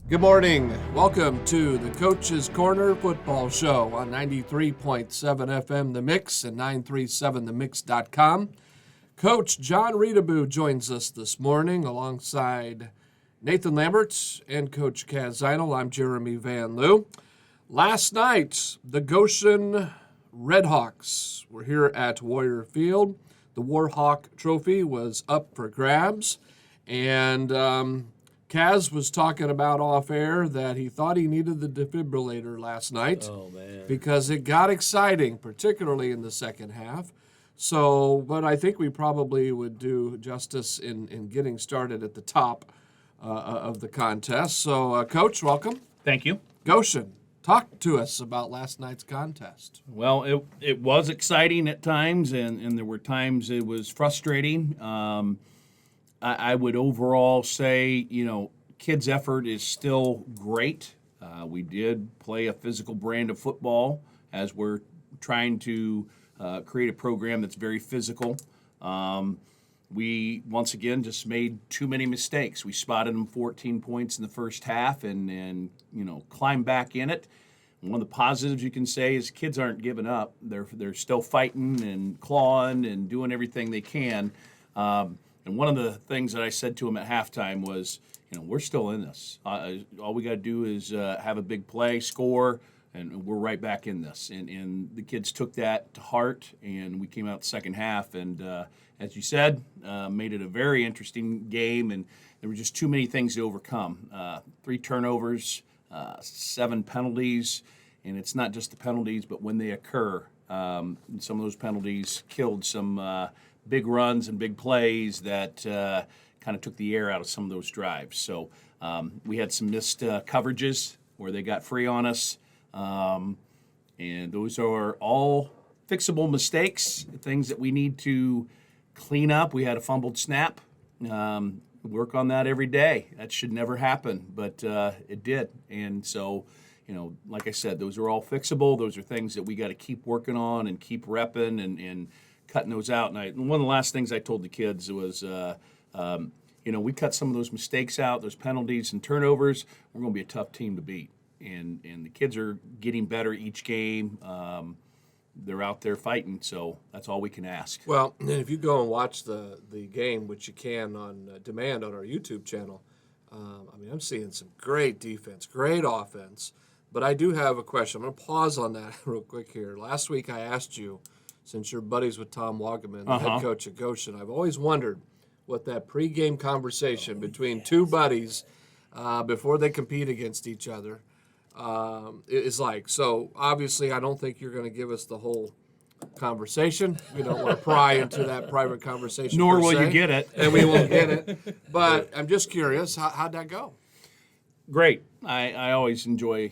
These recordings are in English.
Good morning. Welcome to the Coach's Corner Football Show on 93.7 FM The Mix and 937themix.com. Coach Jon Reutebuch joins us this morning alongside Nathan Lambert and Coach Caz Szynal. I'm Jeremy Van Loo. Last night, the Goshen Redhawks were here at Warrior Field. The Warhawk Trophy was up for grabs, and Caz was talking about off air that he thought he needed the defibrillator last night. Oh, man. Because it got exciting, particularly in the second half. So, but I think we probably would do justice in getting started at the top of the contest. So, Coach, welcome. Thank you. Goshen, talk to us about last night's contest. Well, it was exciting at times, and there were times it was frustrating. I would overall say, kids' effort is still great. We did play a physical brand of football as we're trying to create a program that's very physical. We, once again, just made too many mistakes. We spotted them 14 points in the first half and climbed back in it. One of the positives you can say is kids aren't giving up. They're still fighting and clawing and doing everything they can. And one of the things that I said to them at halftime was, we're still in this. All we got to do is have a big play, score, and we're right back in this. And the kids took that to heart, and we came out the second half. And as you said, made it a very interesting game, and there were just too many things to overcome. 3 turnovers, 7 penalties, and it's not just the penalties, but when they occur, some of those penalties killed some big runs and big plays that kind of took the air out of some of those drives. So we had some missed coverages where they got free on us, and those are all fixable mistakes, things that we need to clean up. We had a fumbled snap. Work on that every day. That should never happen, but it did. And so, like I said, those are all fixable. Those are things that we got to keep working on and keep repping and cutting those out. And one of the last things I told the kids was, we cut some of those mistakes out, those penalties and turnovers. We're going to be a tough team to beat. And the kids are getting better each game. They're out there fighting, so that's all we can ask. Well, and if you go and watch the game, which you can on demand on our YouTube channel, I'm seeing some great defense, great offense. But I do have a question. I'm going to pause on that real quick here. Last week I asked you, since you're buddies with Tom Wagaman, the head coach at Goshen, I've always wondered what that pregame conversation between two buddies before they compete against each other is like. So obviously I don't think you're going to give us the whole conversation. We don't want to pry into that private conversation. Nor will you get it. And we won't get it. But I'm just curious, how'd that go? Great. I always enjoy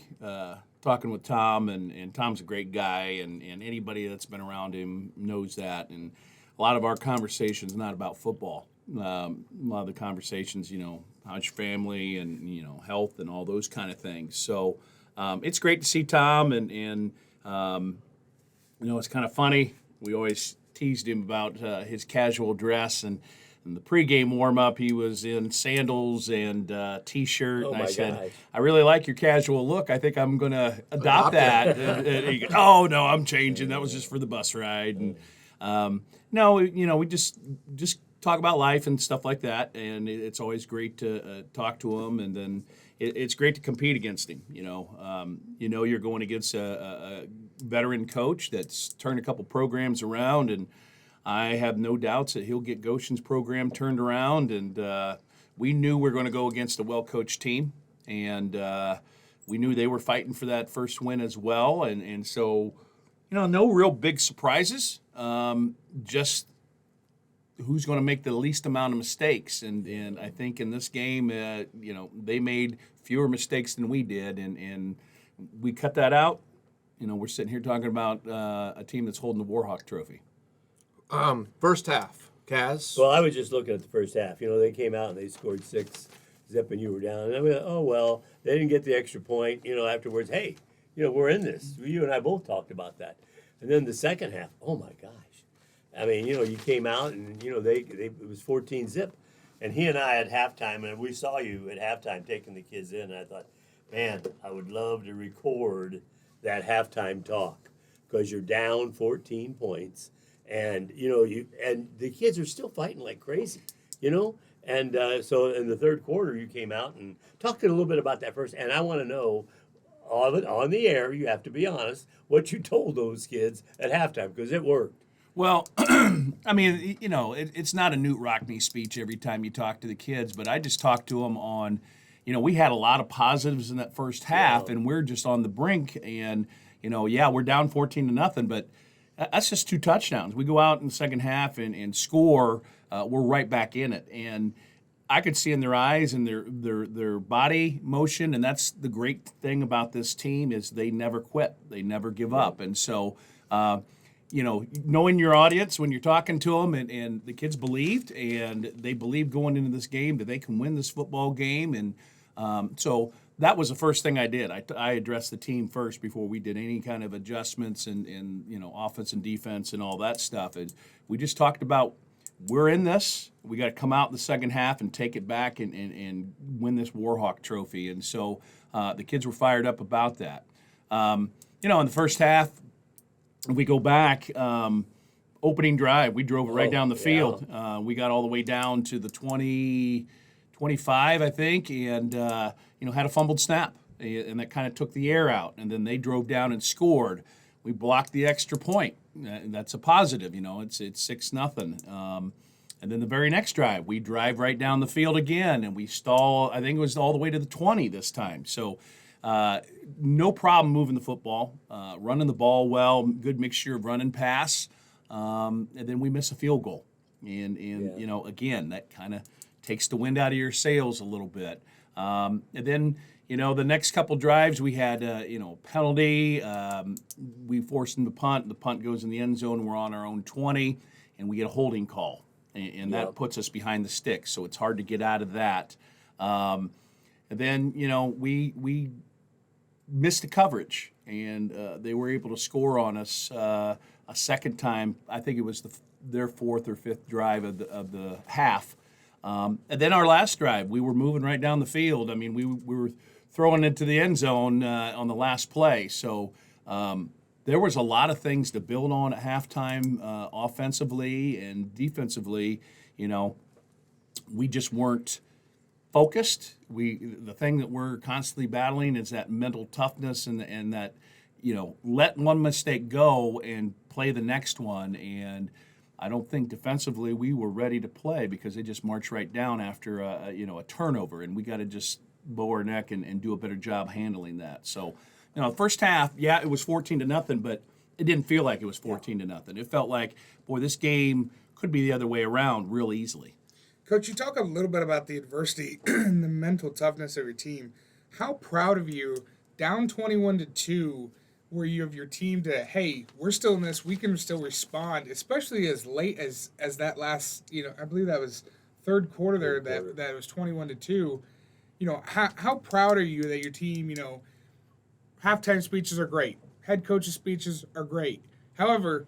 talking with Tom, and Tom's a gre's guy, and anybody that's been around him knows that. And a lot of our conversations not about football. A lot of the conversations, how's your family and, health and all those kind of things. So it's great to see Tom, and it's kind of funny. We always teased him about his casual dress, and in the pregame warm-up, he was in sandals and T-shirt. Oh, and I said, gosh. I really like your casual look. I think I'm going to adopt that. and he goes, oh, no, I'm changing. That was just for the bus ride. And we just talk about life and stuff like that. And it's always great to talk to him. And then it's great to compete against him. You're going against a veteran coach that's turned a couple programs around, and I have no doubts that he'll get Goshen's program turned around. And we knew we were going to go against a well-coached team, and we knew they were fighting for that first win as well. And so, no real big surprises, just who's going to make the least amount of mistakes. And I think in this game, they made fewer mistakes than we did, and we cut that out. We're sitting here talking about a team that's holding the Warhawk Trophy. First half, Caz. Well, I was just looking at the first half. They came out and they scored 6, Zip and you were down. And I went, oh, well, they didn't get the extra point. Afterwards, hey, we're in this. You and I both talked about that. And then the second half, oh, my gosh. You came out and, it was 14 zip. And he and I at halftime, and we saw you at halftime taking the kids in, and I thought, man, I would love to record that halftime talk because you're down 14 points, and and the kids are still fighting like crazy, And so in the third quarter, you came out and talked a little bit about that first, and I want to know, on the air, you have to be honest, what you told those kids at halftime because it worked. Well, I mean, it's not a Newt Rockney speech every time you talk to the kids, but I just talked to them on, we had a lot of positives in that first half, and we're just on the brink. And, we're down 14-0, but that's just 2 touchdowns. We go out in the second half and score, we're right back in it. And I could see in their eyes and their body motion, and that's the great thing about this team is they never quit. They never give up. And so, knowing your audience when you're talking to them, and the kids believed, and they believed going into this game that they can win this football game. And so that was the first thing I did. I addressed the team first before we did any kind of adjustments and offense and defense and all that stuff. And we just talked about we're in this. We got to come out in the second half and take it back and win this Warhawk trophy. And so the kids were fired up about that. In the first half, we go back, opening drive, we drove it right down the field. We got all the way down to the 25, I think, and, had a fumbled snap, and that kind of took the air out. And then they drove down and scored. We blocked the extra point. That's a positive, it's 6-0. And then the very next drive, we drive right down the field again, and we stall, I think it was all the way to the 20 this time. So, no problem moving the football, running the ball well, good mixture of run and pass, and then we miss a field goal. And again, that kind of takes the wind out of your sails a little bit. And then, the next couple drives we had, penalty. We forced them to punt. The punt goes in the end zone. We're on our own 20, and we get a holding call, and that puts us behind the sticks. So it's hard to get out of that. And then, we missed the coverage, and they were able to score on us a second time. I think it was their 4th or 5th drive of the half. And then our last drive, we were moving right down the field. I mean, we were throwing into the end zone on the last play. So there was a lot of things to build on at halftime, offensively and defensively. We just weren't focused. The thing that we're constantly battling is that mental toughness and that, let one mistake go and play the next one. And I don't think defensively we were ready to play because they just marched right down after a turnover, and we got to just bow our neck and do a better job handling that. So, first half, it was 14-0, but it didn't feel like it was 14-0. It felt like, boy, this game could be the other way around real easily. Coach, you talk a little bit about the adversity and the mental toughness of your team. How proud of you, down 21-2, were you of your team to, hey, we're still in this, we can still respond, especially as late as that last, I believe that was third quarter there, that it was 21-2. How proud are you that your team, halftime speeches are great, head coach's speeches are great. However,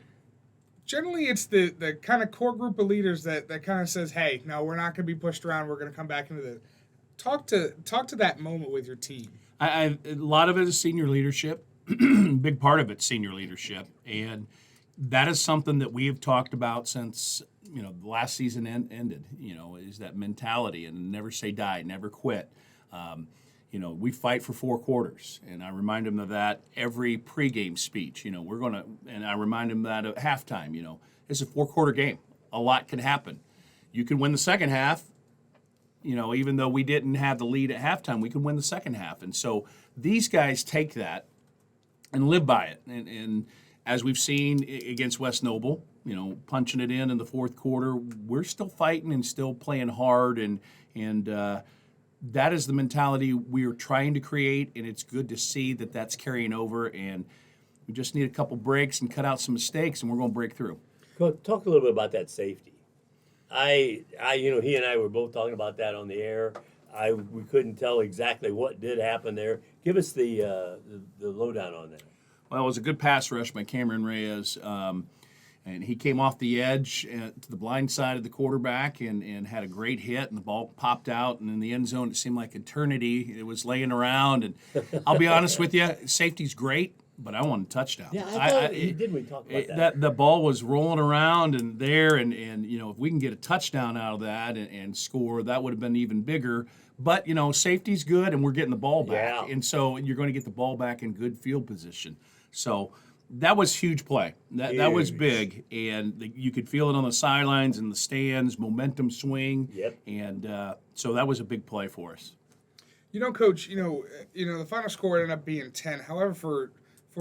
generally it's the kind of core group of leaders that kind of says, hey, no, we're not going to be pushed around, we're going to come back into the talk to that moment with your team. A lot of it is senior leadership. Big part of it's senior leadership, and that is something that we have talked about since the last season ended. Is that mentality and never say die, never quit. We fight for 4 quarters, and I remind them of that every pregame speech. And I remind them that at halftime. It's a 4-quarter game. A lot can happen. You can win the second half. Even though we didn't have the lead at halftime, we can win the second half, and so these guys take that and live by it. And as we've seen against West Noble, punching it in the fourth quarter, we're still fighting and still playing hard. And that is the mentality we are trying to create. And it's good to see that that's carrying over. And we just need a couple breaks and cut out some mistakes, and we're going to break through. Talk a little bit about that safety. He and I were both talking about that on the air. We couldn't tell exactly what did happen there. Give us the lowdown on that. Well, it was a good pass rush by Cameron Reyes. And he came off the edge to the blind side of the quarterback and had a great hit, and the ball popped out. And in the end zone, it seemed like eternity. It was laying around. And I'll be honest with you, safety's great, but I want a touchdown. Yeah, I thought he did. We talked about that. The ball was rolling around and there, and if we can get a touchdown out of that and score, that would have been even bigger. But safety's good, and we're getting the ball back, and so you're going to get the ball back in good field position. So that was huge play. That was big, and you could feel it on the sidelines and the stands, momentum swing. Yep. And so that was a big play for us. Coach, the final score ended up being 10. However, for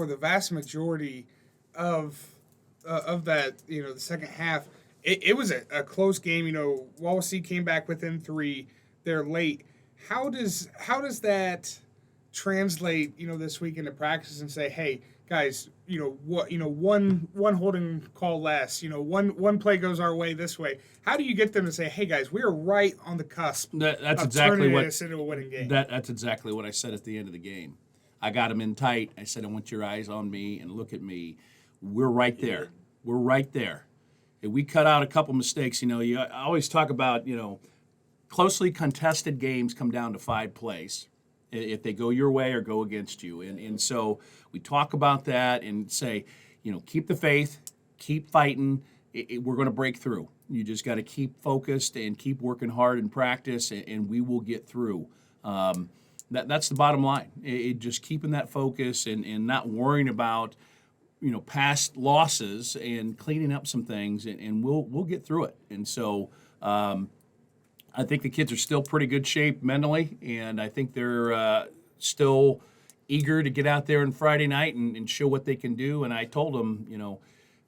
the vast majority of that, the second half, it was a close game. Wawasee came back within 3. They're late. How does that translate, this week into practice and say, hey, guys, one holding call less, one play goes our way this way. How do you get them to say, hey guys, we are right on the cusp that's of exactly turning what this into a winning game? That's exactly what I said at the end of the game. I got them in tight. I said, I want your eyes on me and look at me. We're right there. We're right there. If we cut out a couple mistakes, I always talk about, closely contested games come down to 5 plays. If they go your way or go against you. And so we talk about that and say, keep the faith, keep fighting. We're going to break through. You just got to keep focused and keep working hard in practice, and we will get through. That's the bottom line. Just keeping that focus and not worrying about, past losses and cleaning up some things, and we'll get through it. And so I think the kids are still pretty good shape mentally, and I think they're still eager to get out there on Friday night and show what they can do. And I told them,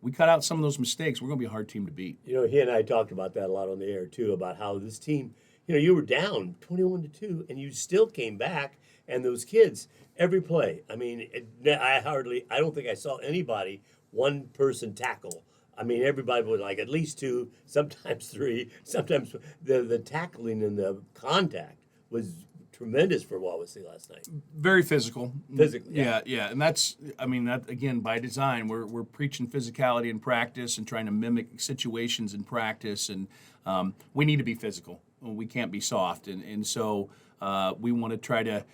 we cut out some of those mistakes, we're going to be a hard team to beat. He and I talked about that a lot on the air, too, about how this team, you were down 21-2, and you still came back, and those kids, every play, I mean, I don't think I saw anybody, one person tackle. I mean, everybody was like at least 2, sometimes 3. Sometimes the tackling and the contact was tremendous for Wawasee last night. Very physical. Physically, yeah. And that again, by design, we're preaching physicality in practice and trying to mimic situations in practice. And we need to be physical. We can't be soft. And so we want to try to,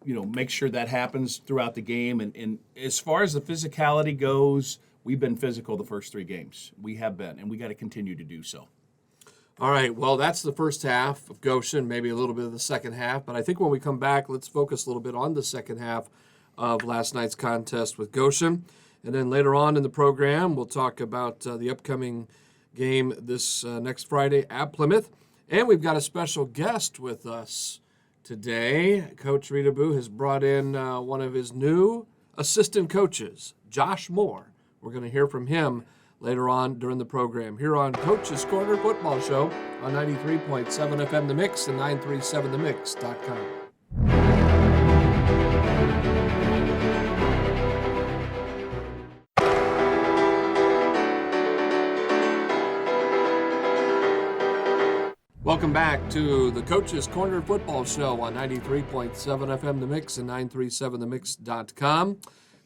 make sure that happens throughout the game. And as far as the physicality goes, we've been physical the first 3 games. We have been, and we got to continue to do so. All right, well, that's the first half of Goshen, maybe a little bit of the second half. But I think when we come back, let's focus a little bit on the second half of last night's contest with Goshen. And then later on in the program, we'll talk about the upcoming game this next Friday at Plymouth. And we've got a special guest with us today. Coach Reutebuch has brought in one of his new assistant coaches, Josh Mohr. We're going to hear from him later on during the program here on Coach's Corner Football Show on 93.7 FM The Mix and 937themix.com. Welcome back to the Coach's Corner Football Show on 93.7 FM The Mix and 937themix.com.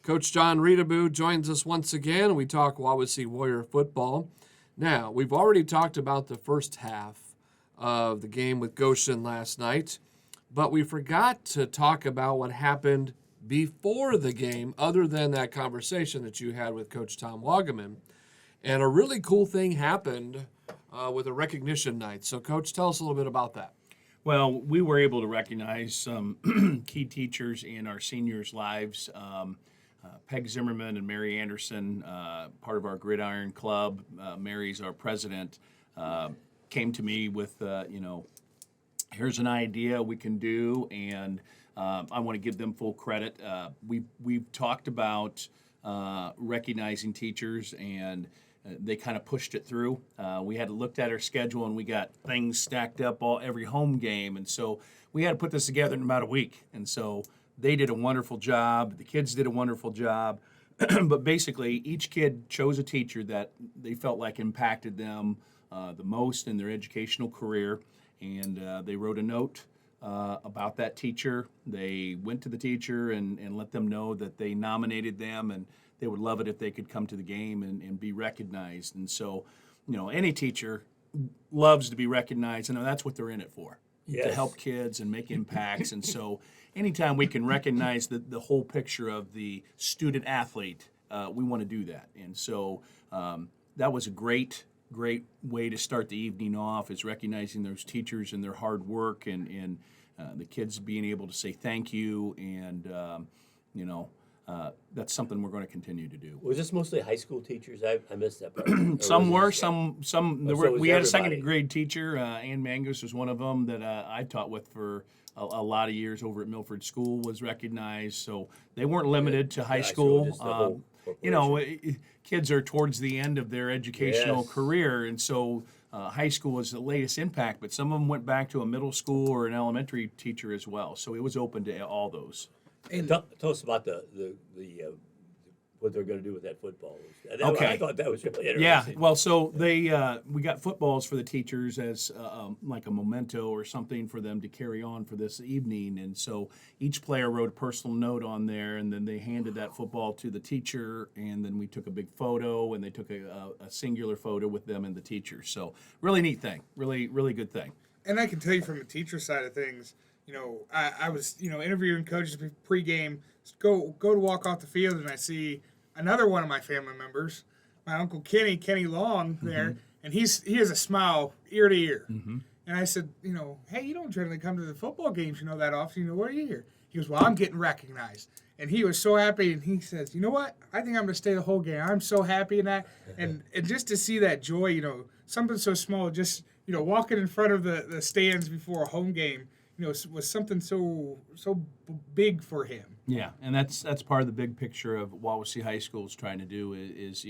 Coach Jon Reutebuch joins us once again. We talk Wawasee Warrior football. Now, we've already talked about the first half of the game with Goshen last night, but we forgot to talk about what happened before the game, other than that conversation that you had with Coach Tom Wagaman. And a really cool thing happened with a recognition night. So, Coach, tell us a little bit about that. Well, we were able to recognize some key teachers in our seniors' lives. Peg Zimmerman and Mary Anderson, part of our Gridiron Club. Mary's our president, came to me with, here's an idea we can do, and I want to give them full credit. We've talked about recognizing teachers, and they kind of pushed it through. We had looked at our schedule, and we got things stacked up every home game, and so we had to put this together in about a week. And so they did a wonderful job. The kids did a wonderful job. But basically, each kid chose a teacher that they felt like impacted them the most in their educational career. And they wrote a note about that teacher. They went to the teacher and let them know that they nominated them, and they would love it if they could come to the game and be recognized. And so, any teacher loves to be recognized, and that's what they're in it for, Yes. to help kids and make impacts. And so anytime we can recognize the whole picture of the student athlete, we want to do that. And so that was a great way to start the evening off, is recognizing those teachers and their hard work, and the kids being able to say thank you. And, that's something we're going to continue to do. Was this mostly high school teachers? I missed that part. Some Or were, was it- some. Oh, so was We had a everybody. second grade teacher, Ann Mangus was one of them that I taught with for a lot of years over at Milford School, was recognized. So they weren't limited to high High school. school, just the whole Kids are towards the end of their educational Yes. career, and so high school was the latest impact. But some of them went back to a middle school or an elementary teacher as well. So it was open to all those. Tell us about the what they're going to do with that football. Okay. I thought that was really Yeah, interesting. well, so we got footballs for the teachers as like a memento or something for them to carry on for this evening, and so each player wrote a personal note on there, and then they handed that football to the teacher, and then we took a big photo, and they took a singular photo with them and the teacher. So really neat thing, really good thing. And I can tell you from the teacher side of things, I was, interviewing coaches pregame, go to walk off the field, and I see another one of my family members, my Uncle Kenny Long there, and he has a smile ear to ear. And I said, hey, you don't generally come to the football games, that often. What are you here? He goes, well, I'm getting recognized. And he was so happy, and he says, you know what? I think I'm going to stay the whole game. I'm so happy in that. And just to see that joy, something so small, just, walking in front of the stands before a home game, was something so big for him. Yeah, and that's part of the big picture of Wawasee High School is trying to do is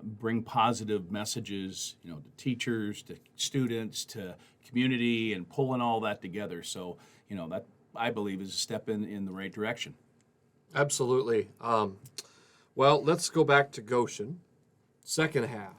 bring positive messages, to teachers, to students, to community, and pulling all that together. So, that I believe is a step in the right direction. Absolutely. Well, let's go back to Goshen. Second half.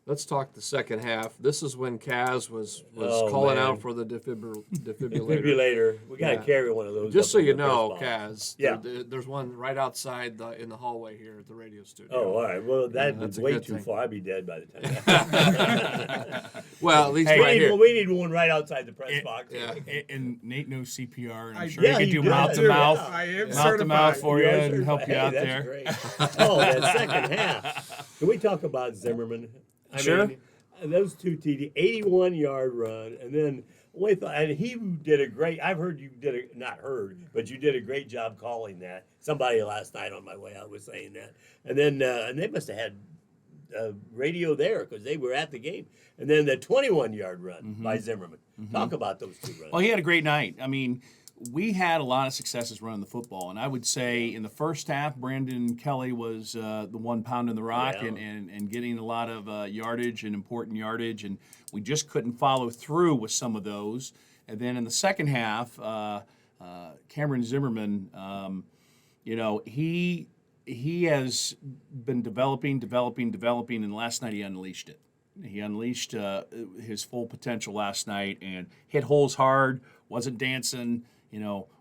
Let's talk the second half. This is when Caz was Oh, calling man. out for the defibrillator. Defibrillator. We got to Yeah. carry one of those. Just up so in you the know, press box. Kaz, Yeah. there's one right outside in the hallway here at the radio studio. Oh, all right. Well, that's that's a way good too thing. far. I'd be dead by the time. Well, at least Hey, right here. we need one right outside the press box. Yeah. And Nate knows CPR, and I'm I- sure Yeah, he he could do does. mouth to mouth. Yeah. I am Mouth to mouth certified. for you and help you Hey, out that's there. Great. Oh, that second half. Can we talk about Zimmerman? Sure. Those two TD, 81-yard run, and then and he did a great. I've heard you did not heard, but you did a great job calling that. Somebody last night on my way out was saying that, and then and they must have had radio there because they were at the game, and then the 21-yard run by Zimmerman. Talk about those two runs. Well, he had a great night. I mean, we had a lot of successes running the football, and I would say in the first half, Brandon Kelly was the one pounding the rock Yeah. and getting a lot of yardage and important yardage, and we just couldn't follow through with some of those. And then in the second half, Cameron Zimmerman, he has been developing, and last night he unleashed it. He unleashed his full potential last night and hit holes hard, wasn't dancing.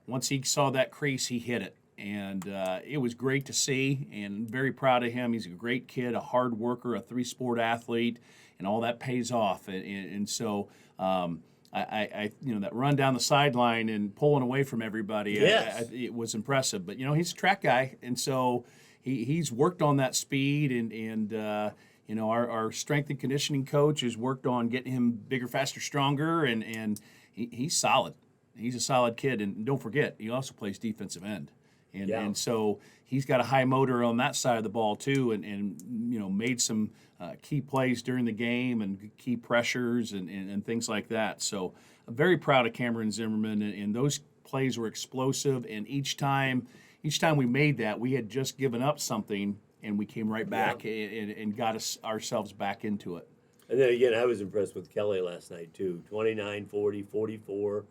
Once he saw that crease, he hit it. And it was great to see, and very proud of him. He's a great kid, a hard worker, a three-sport athlete, and all that pays off. And so I that run down the sideline and pulling away from everybody, Yes. it was impressive. But, he's a track guy, and so he's worked on that speed, and our strength and conditioning coach has worked on getting him bigger, faster, stronger, and he's solid. He's a solid kid, and don't forget, he also plays defensive end. And so he's got a high motor on that side of the ball too, and made some key plays during the game and key pressures and things like that. So I'm very proud of Cameron Zimmerman, and those plays were explosive. And each time we made that, we had just given up something, and we came right back and got ourselves back into it. And then again, I was impressed with Kelly last night too. 29, 40, 44.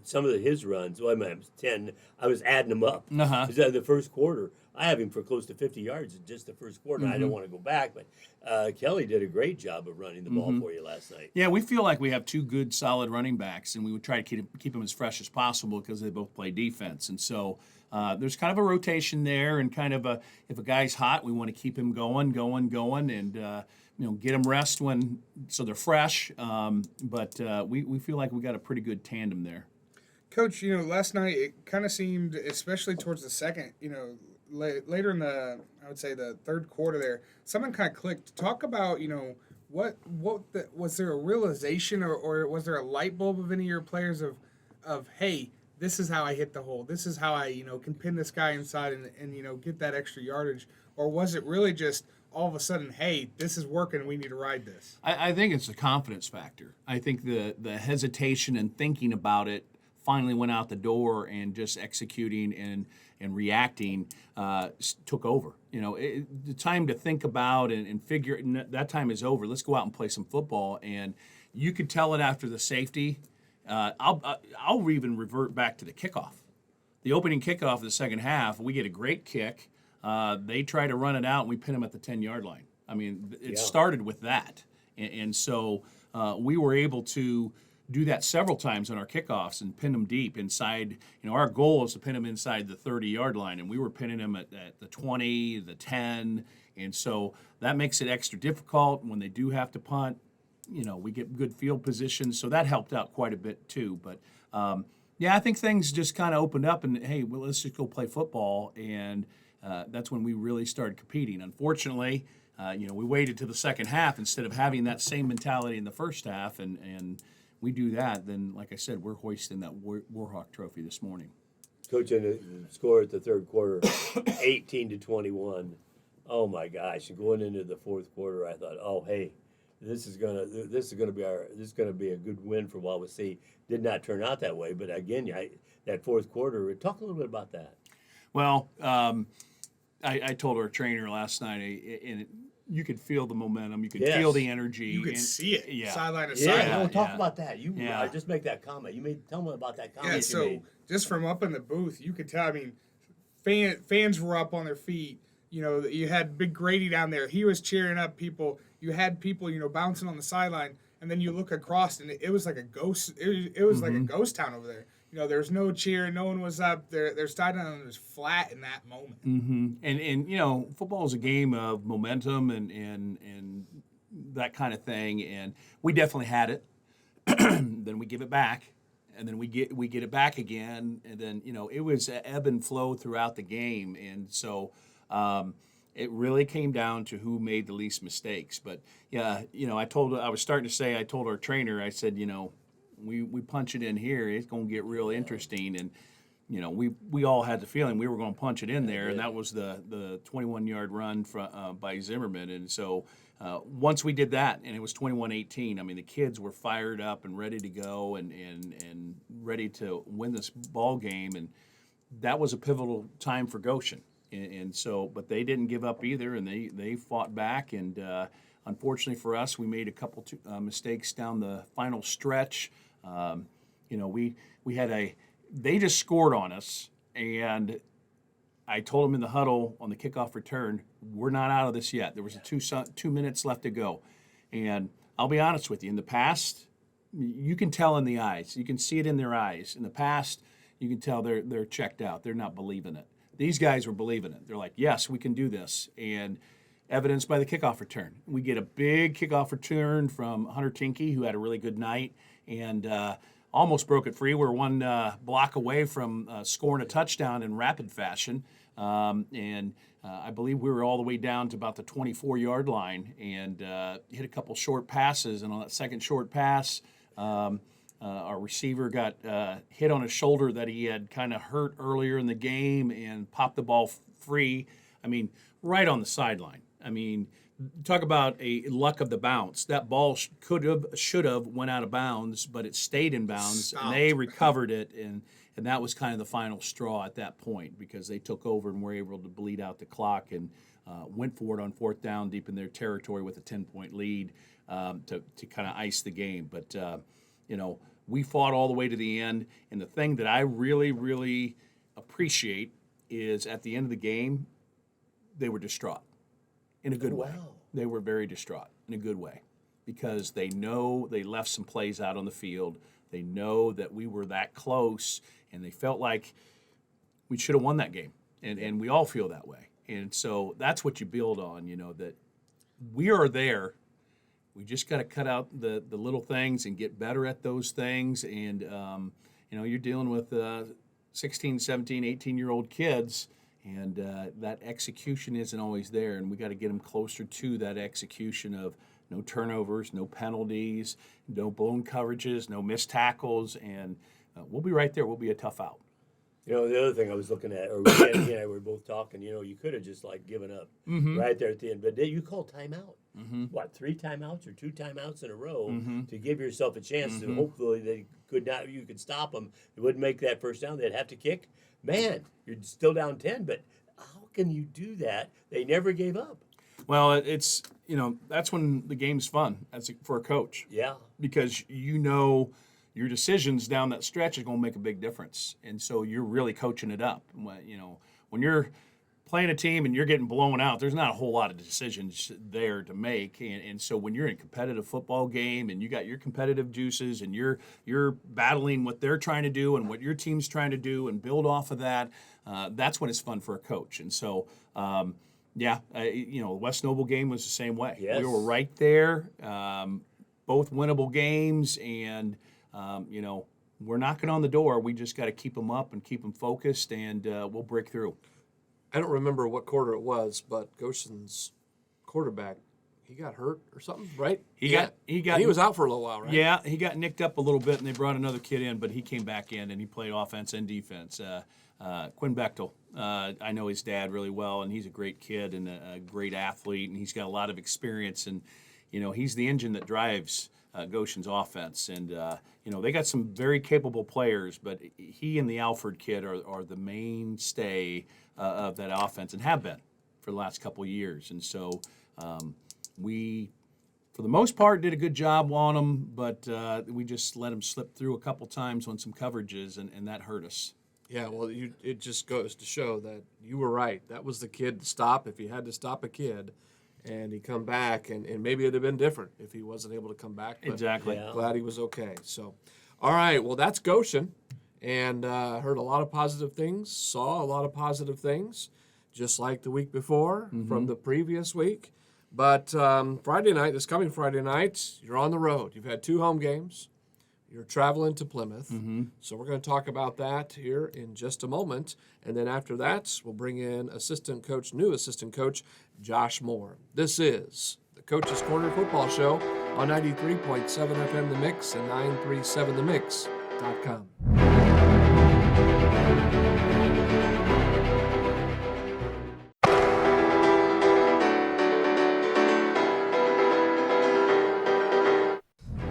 Some of his runs. Well, I mean, it was 10. I was adding them up. Uh-huh. It was the first quarter. I have him for close to 50 yards in just the first quarter. I don't want to go back, but Kelly did a great job of running the ball for you last night. Yeah, we feel like we have two good, solid running backs, and we would try to keep them as fresh as possible because they both play defense. And so there's kind of a rotation there, and kind of if a guy's hot, we want to keep him going, and get them rest so they're fresh. But we feel like we got a pretty good tandem there. Coach, last night it kind of seemed, especially towards the second, later in I would say the third quarter there, something kind of clicked. Talk about, was there a realization or was there a light bulb of any of your players of hey, this is how I hit the hole. This is how I, can pin this guy inside and get that extra yardage. Or was it really just all of a sudden, hey, this is working, we need to ride this? I think it's a confidence factor. I think the hesitation and thinking about it finally went out the door, and just executing and reacting took over. The time to think about and figure, that time is over. Let's go out and play some football. And you could tell it after the safety. I'll even revert back to the kickoff. The opening kickoff of the second half, we get a great kick. They try to run it out, and we pin them at the 10-yard line. I mean, it started with that. And so we were able to do that several times on our kickoffs and pin them deep inside. Our goal is to pin them inside the 30-yard line, and we were pinning them at the 20, the 10. And so that makes it extra difficult when they do have to punt. We get good field positions, so that helped out quite a bit too. But I think things just kind of opened up, and hey, well, let's just go play football. And that's when we really started competing. Unfortunately, we waited to the second half instead of having that same mentality in the first half, and we do that, then, like I said, we're hoisting that Warhawk Trophy this morning. Coach, and the score at the third quarter, 18-21. Oh my gosh! And going into the fourth quarter, I thought, oh hey, this is gonna be a good win for Wawasee. Did not turn out that way, but again, that fourth quarter. Talk a little bit about that. Well, I told our trainer last night, and you could feel the momentum. You could feel the energy. You could see it. Yeah. Sideline to Yeah, sideline. talk about that. Just make that comment. Tell me about that comment. Yeah, so just from up in the booth, you could tell. I mean, fans were up on their feet. You had Big Grady down there. He was cheering up people. You had people, bouncing on the sideline, and then you look across, and it was like a ghost. It was like a ghost town over there. There was no cheer. No one was up. Their sideline was flat in that moment. Mm-hmm. And football is a game of momentum and that kind of thing. And we definitely had it. Then we give it back, and then we get it back again. And then it was an ebb and flow throughout the game. And so it really came down to who made the least mistakes. But I told our trainer, I said, we punch it in here, it's going to get real interesting. And we all had the feeling we were going to punch it in there, and that was the 21-yard run by Zimmerman. And so once we did that, and it was 21-18, I mean, the kids were fired up and ready to go and ready to win this ball game, and that was a pivotal time for Goshen. And so, but they didn't give up either, and they fought back. And unfortunately for us, we made a couple mistakes down the final stretch. They just scored on us, and I told them in the huddle on the kickoff return, we're not out of this yet. There was 2 minutes left to go. And I'll be honest with you, in the past, you can tell in the eyes. You can see it in their eyes. In the past, you can tell they're checked out. They're not believing it. These guys were believing it. They're like, yes, we can do this. And evidenced by the kickoff return. We get a big kickoff return from Hunter Tinkey, who had a really good night, and almost broke it free. We're one block away from scoring a touchdown in rapid fashion. I believe we were all the way down to about the 24-yard line and hit a couple short passes. And on that second short pass, our receiver got hit on his shoulder that he had kind of hurt earlier in the game and popped the ball free. I mean, right on the sideline. I mean, talk about a luck of the bounce. That ball should have went out of bounds, but it stayed in bounds, and they recovered it, and that was kind of the final straw at that point because they took over and were able to bleed out the clock and went for it on fourth down deep in their territory with a 10-point lead to kind of ice the game. But, we fought all the way to the end, and the thing that I really, really appreciate is at the end of the game, they were distraught in a good way. Wow. They were very distraught in a good way because they know they left some plays out on the field. They know that we were that close, and they felt like we should have won that game. And we all feel that way. And so that's what you build on, that we are there. We just got to cut out the little things and get better at those things. And, you're dealing with 16, 17, 18-year-old kids, and that execution isn't always there. And we got to get them closer to that execution of no turnovers, no penalties, no blown coverages, no missed tackles. And we'll be right there. We'll be a tough out. The other thing I was looking at, or Andy and I were both talking, you could have just given up right there at the end. But you called timeout. What, 3 timeouts or 2 timeouts in a row to give yourself a chance to hopefully you could stop them. It wouldn't make that first down. They'd have to kick. Man, you're still down 10, but how can you do that? They never gave up. Well, it's, that's when the game's fun for a coach. Yeah. Because your decisions down that stretch is going to make a big difference. And so you're really coaching it up. When you're playing a team and you're getting blown out, there's not a whole lot of decisions there to make. And so when you're in a competitive football game and you got your competitive juices and you're battling what they're trying to do and what your team's trying to do and build off of that, that's when it's fun for a coach. And so, the West Noble game was the same way. Yes. We were right there, both winnable games, and we're knocking on the door. We just got to keep them up and keep them focused, and we'll break through. I don't remember what quarter it was, but Goshen's quarterback, he got hurt or something, right? He was out for a little while, right? Yeah, he got nicked up a little bit, and they brought another kid in, but he came back in, and he played offense and defense. Quinn Bechtel, I know his dad really well, and he's a great kid and a great athlete, and he's got a lot of experience, and he's the engine that drives Goshen's offense. And, they got some very capable players, but he and the Alford kid are the mainstay of that offense and have been for the last couple of years. And so we, for the most part, did a good job on them, but we just let them slip through a couple times on some coverages, and that hurt us. Yeah, well, it just goes to show that you were right. That was the kid to stop if you had to stop a kid. And he come back, and maybe it would have been different if he wasn't able to come back. But Exactly. Yeah. glad he was okay. So, all right, well, that's Goshen. And heard a lot of positive things, saw a lot of positive things, just like the week before from the previous week. But this coming Friday night, you're on the road. You've had 2 home games. You're traveling to Plymouth. So we're going to talk about that here in just a moment. And then after that, we'll bring in new assistant coach, Josh Mohr. This is the Coach's Corner Football Show on 93.7 FM The Mix and 937themix.com.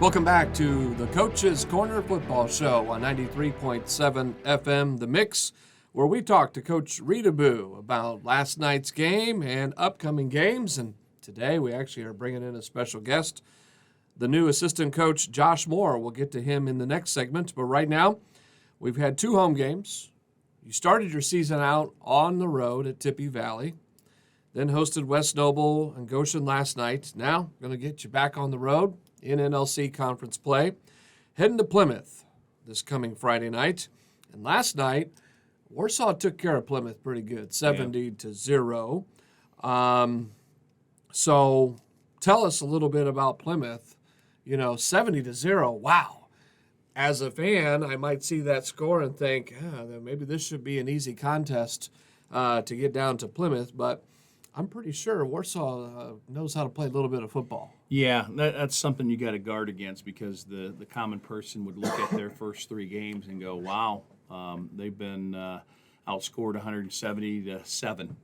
Welcome back to the Coach's Corner Football Show on 93.7 FM The Mix, where we talk to Coach Reutebuch about last night's game and upcoming games. And today we actually are bringing in a special guest, the new assistant coach, Josh Mohr. We'll get to him in the next segment. But right now, we've had 2 home games. You started your season out on the road at Tippy Valley, then hosted West Noble and Goshen last night. Now, going to get you back on the road in NLC conference play, heading to Plymouth this coming Friday night. And last night, Warsaw took care of Plymouth pretty good, 70-0. So tell us a little bit about Plymouth. 70-0, wow. As a fan, I might see that score and think, maybe this should be an easy contest to get down to Plymouth, but I'm pretty sure Warsaw knows how to play a little bit of football. Yeah, that's something you got to guard against, because the common person would look at their first 3 games and go, wow, they've been outscored 170-7,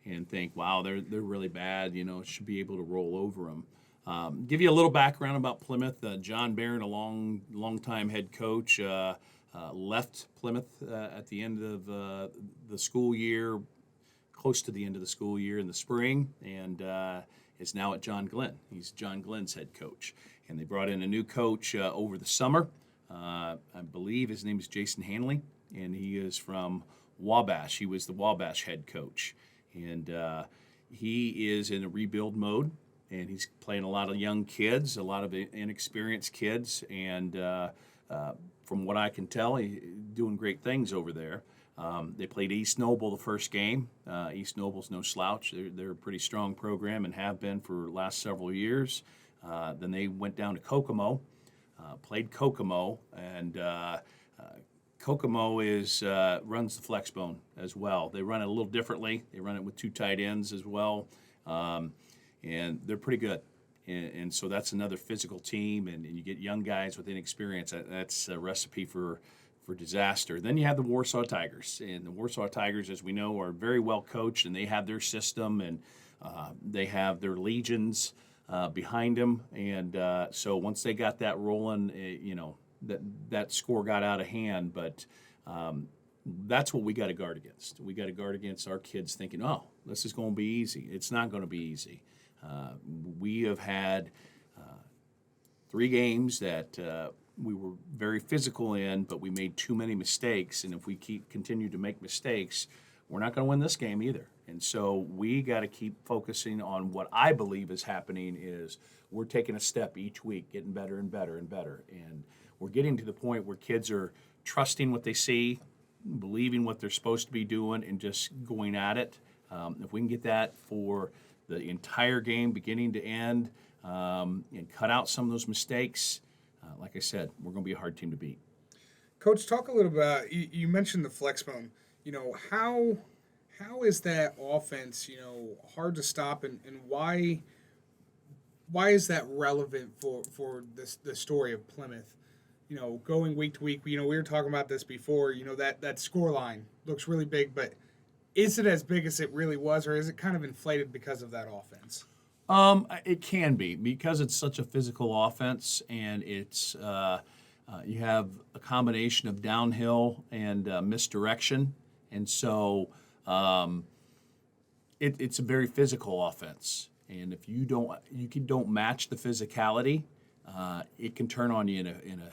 and think, wow, they're really bad, should be able to roll over them. Give you a little background about Plymouth. John Barron, a long-time head coach, left Plymouth at the end of the school year, close to the end of the school year in the spring, and is now at John Glenn. He's John Glenn's head coach. And they brought in a new coach over the summer. I believe his name is Jason Hanley, and he is from Wabash. He was the Wabash head coach. And he is in a rebuild mode, and he's playing a lot of young kids, a lot of inexperienced kids, and from what I can tell, he's doing great things over there. They played East Noble the first game. East Noble's no slouch. They're a pretty strong program and have been for the last several years. Then they went down to Kokomo, played Kokomo, and Kokomo runs the flex bone as well. They run it a little differently. They run it with 2 tight ends as well, and they're pretty good. And so that's another physical team, and you get young guys with inexperience. That's a recipe for disaster. Then you have the Warsaw Tigers, and the Warsaw Tigers, as we know, are very well coached, and they have their system, and they have their legions behind them. And so once they got that rolling, that score got out of hand. But that's what we got to guard against. We got to guard against our kids thinking, oh, this is going to be easy. It's not going to be easy. We have had 3 games that we were very physical in, but we made too many mistakes. And if we continue to make mistakes, we're not going to win this game either. And so we got to keep focusing on what I believe is happening is we're taking a step each week, getting better and better and better. And we're getting to the point where kids are trusting what they see, believing what they're supposed to be doing, and just going at it. If we can get that for the entire game, beginning to end, and cut out some of those mistakes, like I said, we're going to be a hard team to beat. Coach, talk a little about, you mentioned the flex bone. How is that offense, hard to stop, and why is that relevant for the story of Plymouth? Going week to week, we were talking about this before, that score line looks really big, but is it as big as it really was, or is it kind of inflated because of that offense? It can be, because it's such a physical offense, and it's you have a combination of downhill and misdirection, and so it's a very physical offense. And if you don't match the physicality, it can turn on you in a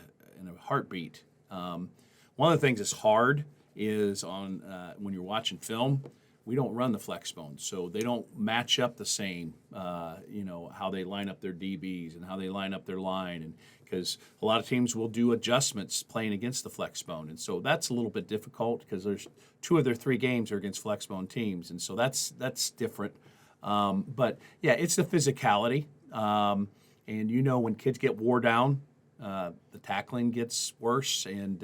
heartbeat. One of the things that's hard is when you're watching film, we don't run the flex bones, so they don't match up the same. How they line up their DBs and how they line up their line, and because a lot of teams will do adjustments playing against the flex bone, and so that's a little bit difficult because there's 2 of their 3 games are against flex bone teams, and so that's different. But yeah, it's the physicality, and when kids get wore down, the tackling gets worse, and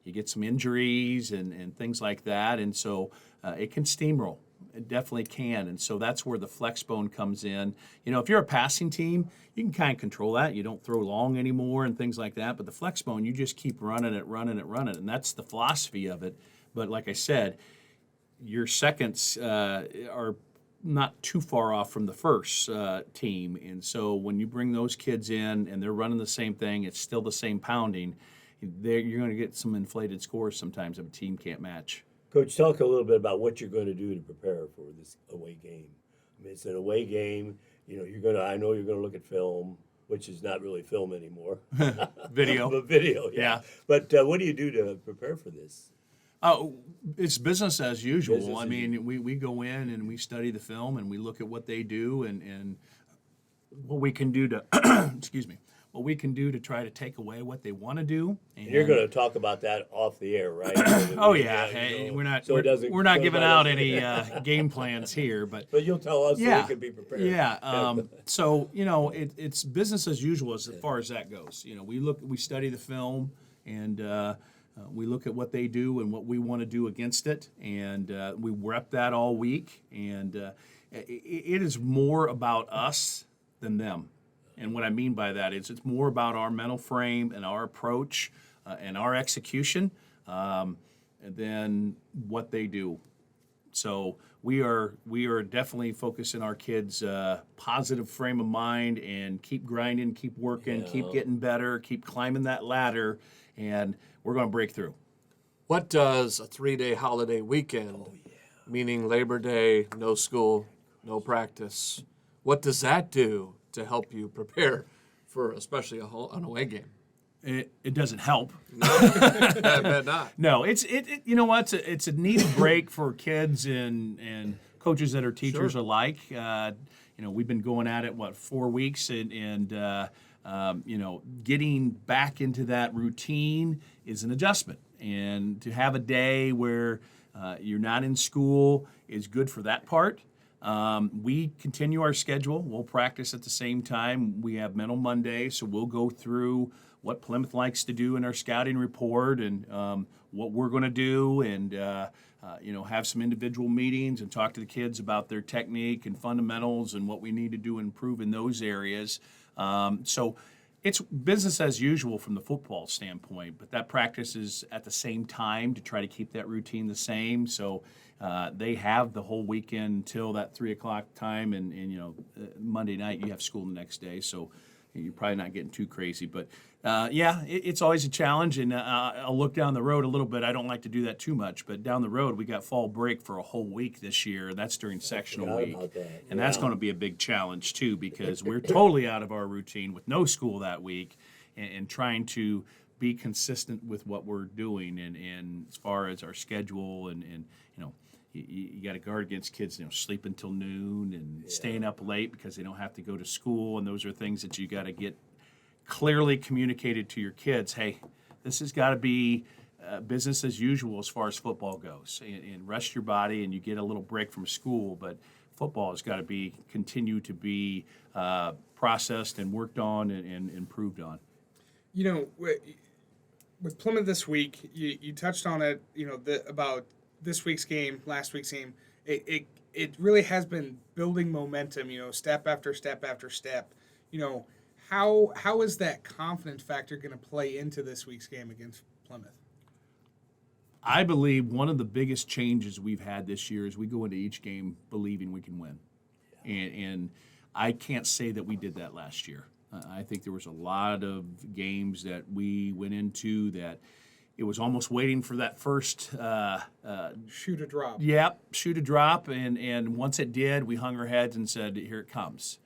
you get some injuries and things like that, and so it can steamroll. It definitely can, and so that's where the flex bone comes in. If you're a passing team, you can kind of control that. You don't throw long anymore and things like that, but the flex bone, you just keep running it, and that's the philosophy of it. But like I said, your seconds are not too far off from the first team, and so when you bring those kids in and they're running the same thing, it's still the same pounding, you're going to get some inflated scores sometimes if a team can't match. Coach, talk a little bit about what you're going to do to prepare for this away game. I mean, it's an away game. I know you're going to look at film, which is not really film anymore. Video. But video, yeah. But what do you do to prepare for this? It's business as usual. We go in and we study the film and we look at what they do and what we can do to excuse me, what we can do to try to take away what they want to do. And you're going to talk about that off the air, right? Oh yeah, hey, we're not giving out any game plans here, but you'll tell us so we can be prepared. Yeah. So it's business as usual as far as that goes. We study the film and. We look at what they do and what we want to do against it, and we rep that all week. And it is more about us than them. And what I mean by that is it's more about our mental frame and our approach and our execution than what they do. So we are definitely focusing our kids' positive frame of mind and keep grinding, keep working, keep getting better, keep climbing that ladder, and we're going to break through. What does a 3-day holiday weekend, meaning Labor Day, no school, no practice, what does that do to help you prepare for especially an away game? It doesn't help. I bet not. No, it's you know what? It's a needed break for kids and coaches that are teachers Sure. alike. We've been going at it, 4 weeks, and getting back into that routine is an adjustment. And to have a day where you're not in school is good for that part. We continue our schedule. We'll practice at the same time. We have Mental Monday, so we'll go through what Plymouth likes to do in our scouting report and what we're going to do, and have some individual meetings and talk to the kids about their technique and fundamentals and what we need to do to improve in those areas. So it's business as usual from the football standpoint, but that practice is at the same time to try to keep that routine the same. So they have the whole weekend until that 3 o'clock time, and Monday night you have school the next day. So you're probably not getting too crazy, but it's always a challenge, and I'll look down the road a little bit. I don't like to do that too much, but down the road we got fall break for a whole week this year. That's during sectional forgot week, about that. and that's going to be a big challenge too, because we're totally out of our routine with no school that week, and trying to be consistent with what we're doing, and as far as our schedule, and you got to guard against kids, sleeping till noon and staying up late because they don't have to go to school, and those are things that you got to get clearly communicated to your kids. Hey, this has got to be business as usual as far as football goes, and rest your body, and you get a little break from school, but football has got to continue to be processed and worked on and improved on. With Plymouth this week, you touched on it, about this week's game, last week's game. It really has been building momentum, step after step after step. How is that confidence factor going to play into this week's game against Plymouth? I believe one of the biggest changes we've had this year is we go into each game believing we can win. And I can't say that we did that last year. I think there was a lot of games that we went into that it was almost waiting for that first Shoot a drop. Yep, shoot a drop, and once it did, we hung our heads and said, "Here it comes."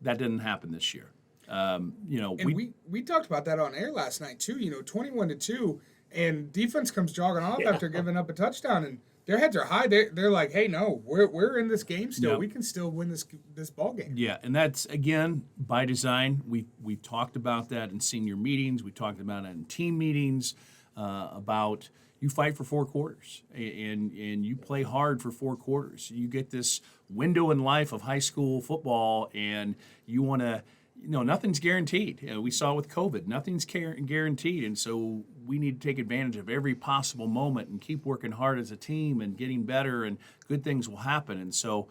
That didn't happen this year. We talked about that on air last night too. 21-2, and defense comes jogging off after giving up a touchdown, and their heads are high. They're like, "Hey, no, we're in this game still. Yep. We can still win this ball game." Yeah, and that's again by design. We've talked about that in senior meetings. We talked about it in team meetings. About you fight for 4 quarters and you play hard for 4 quarters. You get this window in life of high school football, and you want to. Nothing's guaranteed. We saw with COVID, nothing's guaranteed, and so we need to take advantage of every possible moment and keep working hard as a team and getting better, and good things will happen. And so,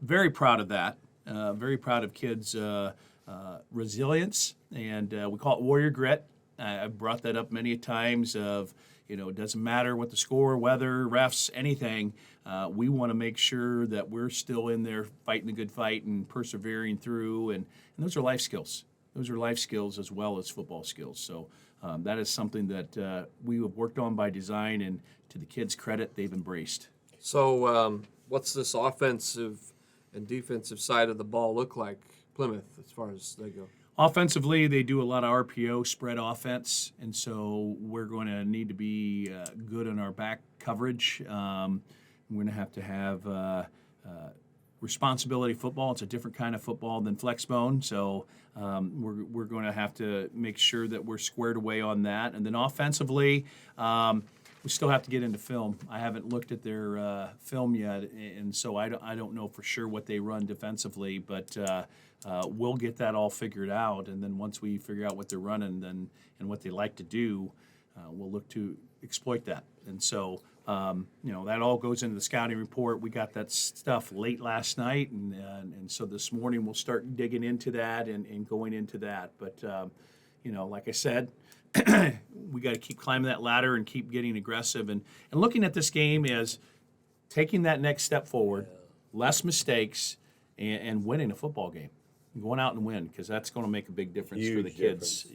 very proud of that. Very proud of kids' resilience, and we call it warrior grit. I've brought that up many times of, it doesn't matter what the score, weather, refs, anything. We want to make sure that we're still in there fighting the good fight and persevering through. And those are life skills. Those are life skills as well as football skills. So that is something that we have worked on by design, and to the kids' credit, they've embraced. So what's this offensive and defensive side of the ball look like, Plymouth, as far as they go? Offensively, they do a lot of RPO spread offense, and so we're going to need to be good on our back coverage. We're going to have responsibility football. It's a different kind of football than flexbone, so we're going to have to make sure that we're squared away on that. And then offensively, we still have to get into film. I haven't looked at their film yet, and so I don't know for sure what they run defensively, but we'll get that all figured out. And then once we figure out what they're running and what they like to do, we'll look to exploit that. And so, that all goes into the scouting report. We got that stuff late last night, and so this morning we'll start digging into that and going into that. But, like I said, we got to keep climbing that ladder and keep getting aggressive and looking at this game as taking that next step forward, less mistakes, and winning a football game. Going out and win, because that's going to make a big difference for the kids.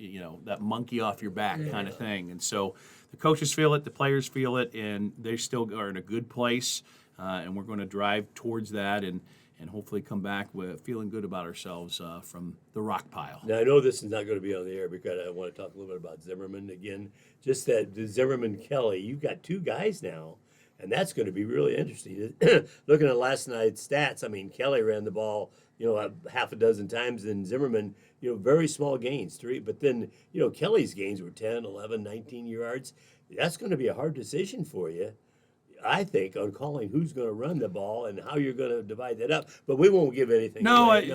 That monkey off your back kind of thing. And so the coaches feel it, the players feel it, and they still are in a good place. And we're going to drive towards that and hopefully come back with feeling good about ourselves from the rock pile. Now, I know this is not going to be on the air because I want to talk a little bit about Zimmerman again. Just that the Zimmerman Kelly, you've got 2 guys now And that's going to be really interesting. Looking at last night's stats, I mean, Kelly ran the ball, half a dozen times, and Zimmerman, very small gains, 3. But then, Kelly's gains were 10, 11, 19 yards. That's going to be a hard decision for you, I think, on calling who's going to run the ball and how you're going to divide that up. But we won't give anything away.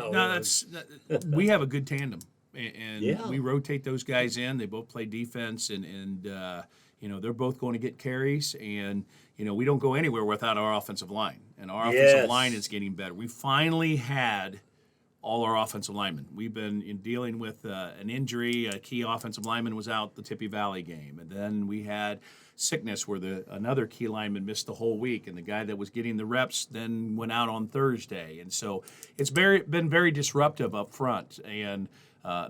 We have a good tandem. And Yeah. we rotate those guys in. They both play defense, and they're both going to get carries. And, we don't go anywhere without our offensive line. And our offensive line is getting better. We finally had all our offensive linemen. We've been dealing with an injury. A key offensive lineman was out the Tippy Valley game. And then we had sickness where another key lineman missed the whole week. And the guy that was getting the reps then went out on Thursday. And so it's been very disruptive up front. And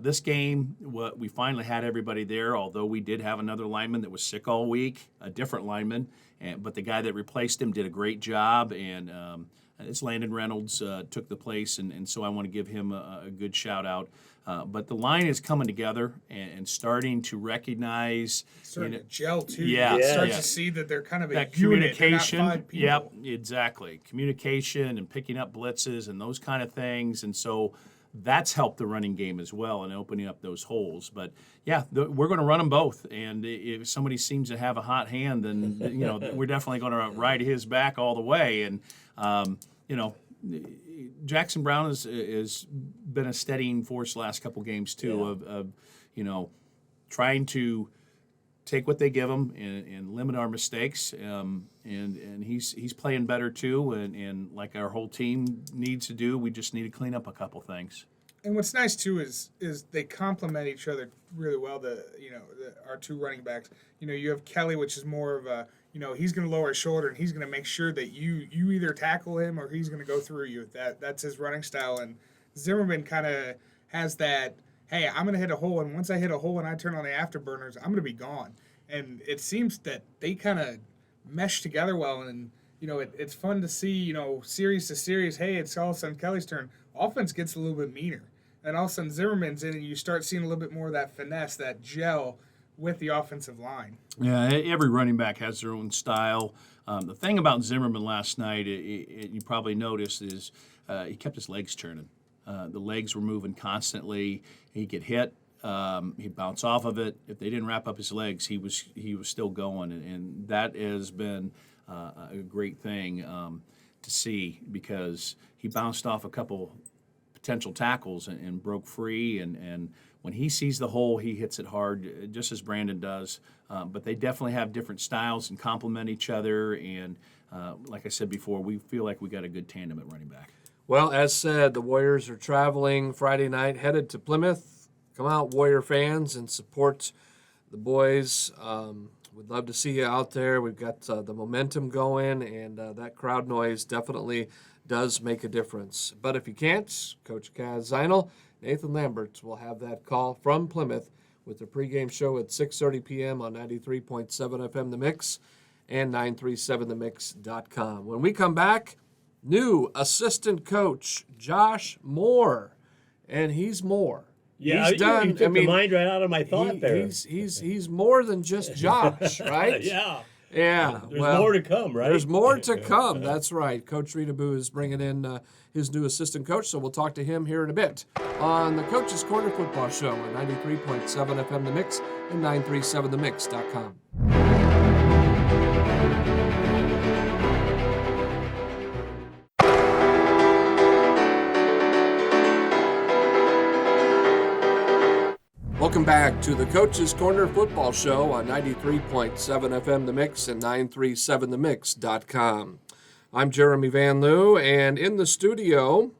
this game, we finally had everybody there, although we did have another lineman that was sick all week, a different lineman, but the guy that replaced him did a great job, and it's Landon Reynolds took the place, and so I want to give him a good shout-out. But the line is coming together and starting to recognize. Starting to gel, too. Yeah. You start to see that they're kind of that a unit. communication. They're not 5 people. Yep, exactly. Communication and picking up blitzes and those kind of things, and so that's helped the running game as well and opening up those holes. But yeah, we're going to run them both. And if somebody seems to have a hot hand, then we're definitely going to ride his back all the way. And Jackson Brown has been a steadying force the last couple games too. Of trying to take what they give him and limit our mistakes. And he's playing better too. And like our whole team needs to do, we just need to clean up a couple things. And what's nice too is they complement each other really well. Our 2 running backs. You have Kelly, which is more of a he's going to lower his shoulder and he's going to make sure that you either tackle him or he's going to go through you. That's his running style. And Zimmerman kind of has that. Hey, I'm going to hit a hole, and once I hit a hole and I turn on the afterburners, I'm going to be gone. And it seems that they kind of mesh together well, and it's fun to see. Series to series. Hey, it's all of a sudden Kelly's turn. Offense gets a little bit meaner, and all of a sudden Zimmerman's in, and you start seeing a little bit more of that finesse, that gel with the offensive line. Yeah, every running back has their own style. The thing about Zimmerman last night, you probably noticed, is he kept his legs turning. The legs were moving constantly. He'd get hit. He'd bounce off of it. If they didn't wrap up his legs, he was still going, and that has been a great thing to see, because he bounced off a couple potential tackles and broke free, and when he sees the hole, he hits it hard, just as Brandon does. But they definitely have different styles and complement each other, and like I said before, we feel like we got a good tandem at running back. Well, as said, the Warriors are traveling Friday night, headed to Plymouth. Come out, Warrior fans, and support the boys. We'd love to see you out there. We've got the momentum going, and that crowd noise definitely does make a difference. But if you can't, Coach Caz Szynal, Nathan Lambert will have that call from Plymouth with the pregame show at 6:30 p.m. on 93.7 FM The Mix and 937themix.com. When we come back, new assistant coach Josh Mohr, and he's more. Yeah, he's done. You took the mind right out of my thought there. He's more than just Josh, right? Yeah. Yeah. There's more to come, right? There's more to come. That's right. Coach Reutebuch is bringing in his new assistant coach, so we'll talk to him here in a bit on the Coach's Corner Football Show on 93.7 FM The Mix and 937themix.com. Welcome back to the Coach's Corner Football Show on 93.7 FM The Mix and 937themix.com. I'm Jeremy Van Loo, and in the studio,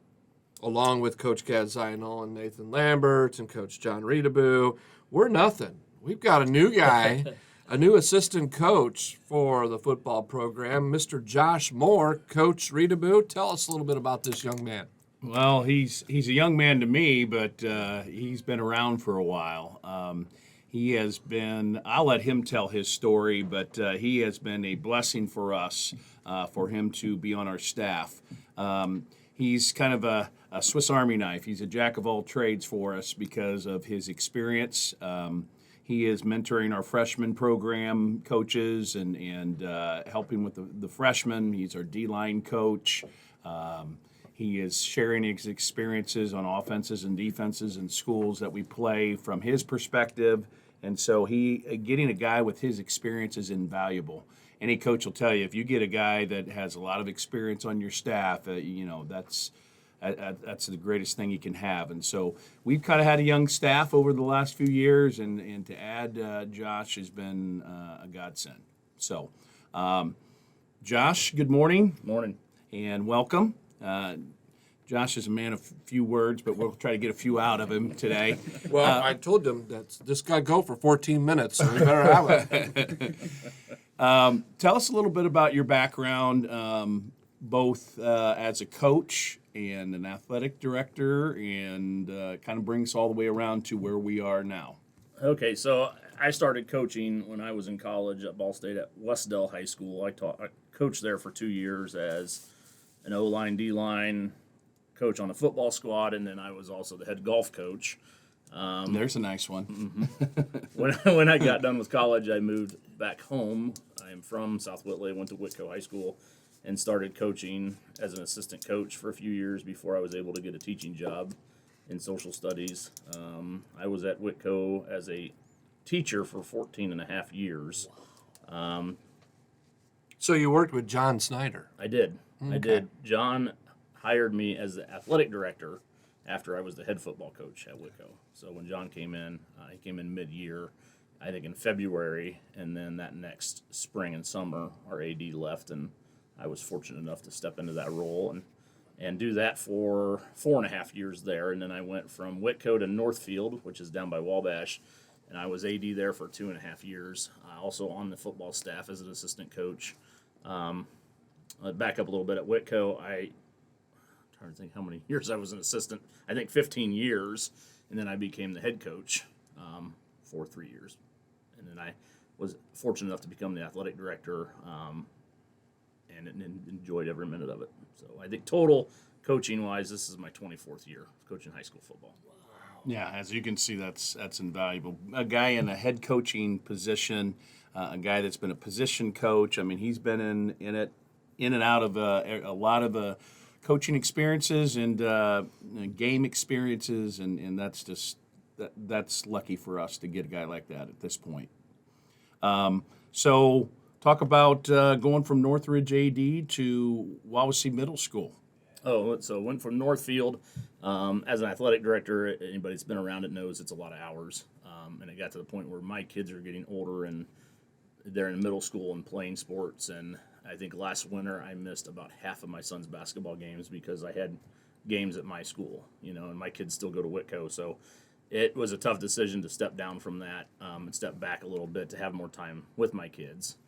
along with Coach Caz Szynal and Nathan Lambert and Coach Jon Reutebuch, we're nothing. We've got a new guy, a new assistant coach for the football program, Mr. Josh Mohr. Coach Reutebuch, tell us a little bit about this young man. Well, he's a young man to me, but he's been around for a while. He has been, I'll let him tell his story, but he has been a blessing for us, for him to be on our staff. He's kind of a Swiss Army knife. He's a jack of all trades for us because of his experience. He is mentoring our freshman program coaches and helping with the freshmen. He's our D-line coach. He is sharing his experiences on offenses and defenses and schools that we play from his perspective. And so getting a guy with his experience is invaluable. Any coach will tell you, if you get a guy that has a lot of experience on your staff, that's the greatest thing you can have. And so we've kind of had a young staff over the last few years, and to add Josh has been a godsend. So, Josh, good morning. Morning. And welcome. Josh is a man of few words, but we'll try to get a few out of him today. Well, I told them that this guy go for 14 minutes, so we better have it. Tell us a little bit about your background, both as a coach and an athletic director, and kind of bring us all the way around to where we are now. Okay, so I started coaching when I was in college at Ball State at Westdale High School. I coached there for 2 years as an O-line, D-line coach on the football squad, and then I was also the head golf coach. There's a nice one. When I got done with college, I moved back home. I'm from South Whitley, went to Whitco High School, and started coaching as an assistant coach for a few years before I was able to get a teaching job in social studies. I was at Whitco as a teacher for 14 and a half years. So you worked with John Snyder. I did. Okay. I did. John hired me as the athletic director after I was the head football coach at Whitco. So when John came in, he came in mid-year, I think in February, and then that next spring and summer, our AD left, and I was fortunate enough to step into that role and do that for 4.5 years there. And then I went from Whitco to Northfield, which is down by Wabash, and I was AD there for 2.5 years, also on the football staff as an assistant coach. Back up a little bit at Whitco, I'm trying to think how many years I was an assistant. I think 15 years, and then I became the head coach for 3 years. And then I was fortunate enough to become the athletic director and enjoyed every minute of it. So I think total coaching-wise, this is my 24th year of coaching high school football. Yeah, as you can see, that's invaluable. A guy in a head coaching position, a guy that's been a position coach. I mean, he's been in and out of a lot of coaching experiences and game experiences, and that's lucky for us to get a guy like that at this point. So talk about going from Northridge AD to Wawasee Middle School. Oh, so went from Northfield as an athletic director. Anybody that's been around it knows it's a lot of hours, and it got to the point where my kids are getting older and they're in middle school and playing sports. And I think last winter I missed about half of my son's basketball games because I had games at my school, and my kids still go to Whitco. So it was a tough decision to step down from that and step back a little bit to have more time with my kids.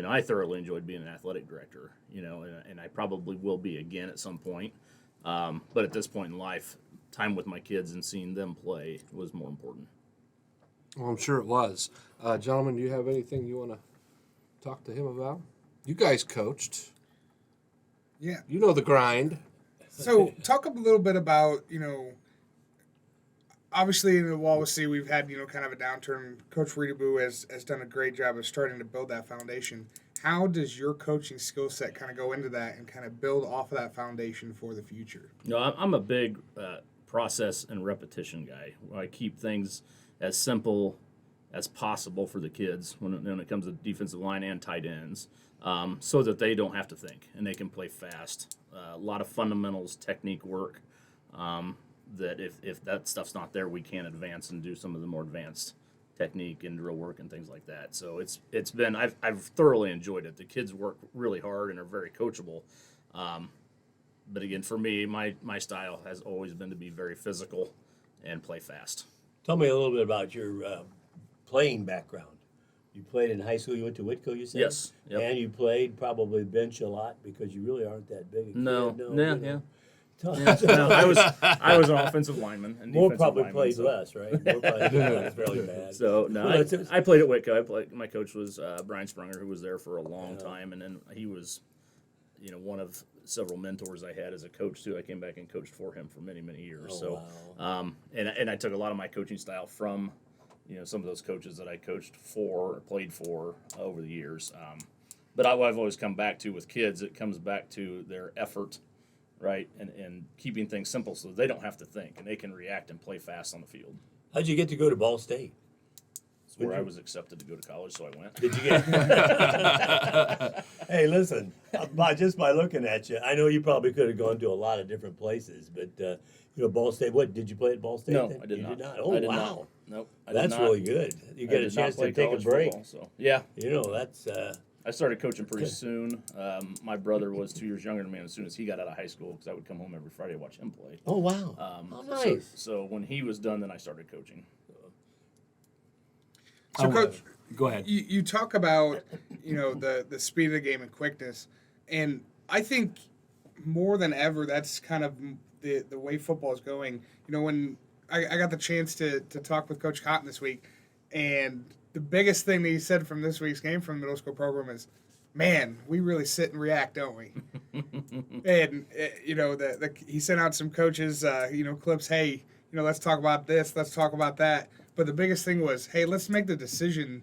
I thoroughly enjoyed being an athletic director, and I probably will be again at some point. But at this point in life, time with my kids and seeing them play was more important. Well, I'm sure it was. Gentlemen, do you have anything you want to talk to him about? You guys coached. Yeah. You know the grind. So talk a little bit about, obviously in the Wawasee we've had, kind of a downturn. Coach Reutebuch has done a great job of starting to build that foundation. How does your coaching skill set kind of go into that and kind of build off of that foundation for the future? I'm a big process and repetition guy. I keep things as simple as possible for the kids when it comes to defensive line and tight ends, so that they don't have to think and they can play fast. A lot of fundamentals, technique work, that if that stuff's not there, we can advance and do some of the more advanced technique and drill work and things like that. So it's been I've thoroughly enjoyed it. The kids work really hard and are very coachable. But again, for me, my style has always been to be very physical and play fast. Tell me a little bit about your playing background. You played in high school. You went to Whitco, you said? Yes. Yep. And you played probably bench a lot because you really aren't that big a kid. No. Yeah. No, I was an offensive lineman. And More defensive probably lineman, played so. less, right? More probably did less, really bad. So no, Well, I played at Whitco. My coach was Brian Sprunger, who was there for a long time, and then he was, one of several mentors I had as a coach too. I came back and coached for him for many, many years. Oh, so, and I took a lot of my coaching style from some of those coaches that I coached for or played for over the years. But I've always come back to with kids, it comes back to their effort, right, and keeping things simple so they don't have to think and they can react and play fast on the field. How'd you get to go to Ball State? That's where I was accepted to go to college, so I went. Did you get? Hey, listen, just by looking at you, I know you probably could have gone to a lot of different places, but Ball State. What did you play at Ball State? No, then? I did You not. Did not. Oh, I did wow. Not. Nope. I did That's not. really good. You I get a did not chance play to take a college break. football, so yeah. That's. I started coaching pretty soon. My brother was 2 years younger than me, and as soon as he got out of high school, because I would come home every Friday to watch him play. Oh wow. Nice. So when he was done, then I started coaching. So, Coach, Go ahead. you talk about the speed of the game and quickness, and I think more than ever that's kind of the way football is going. When I got the chance to talk with Coach Cotton this week, and the biggest thing that he said from this week's game from the middle school program is, man, we really sit and react, don't we? And he sent out some coaches clips, hey, let's talk about this, let's talk about that. But the biggest thing was, hey, let's make the decision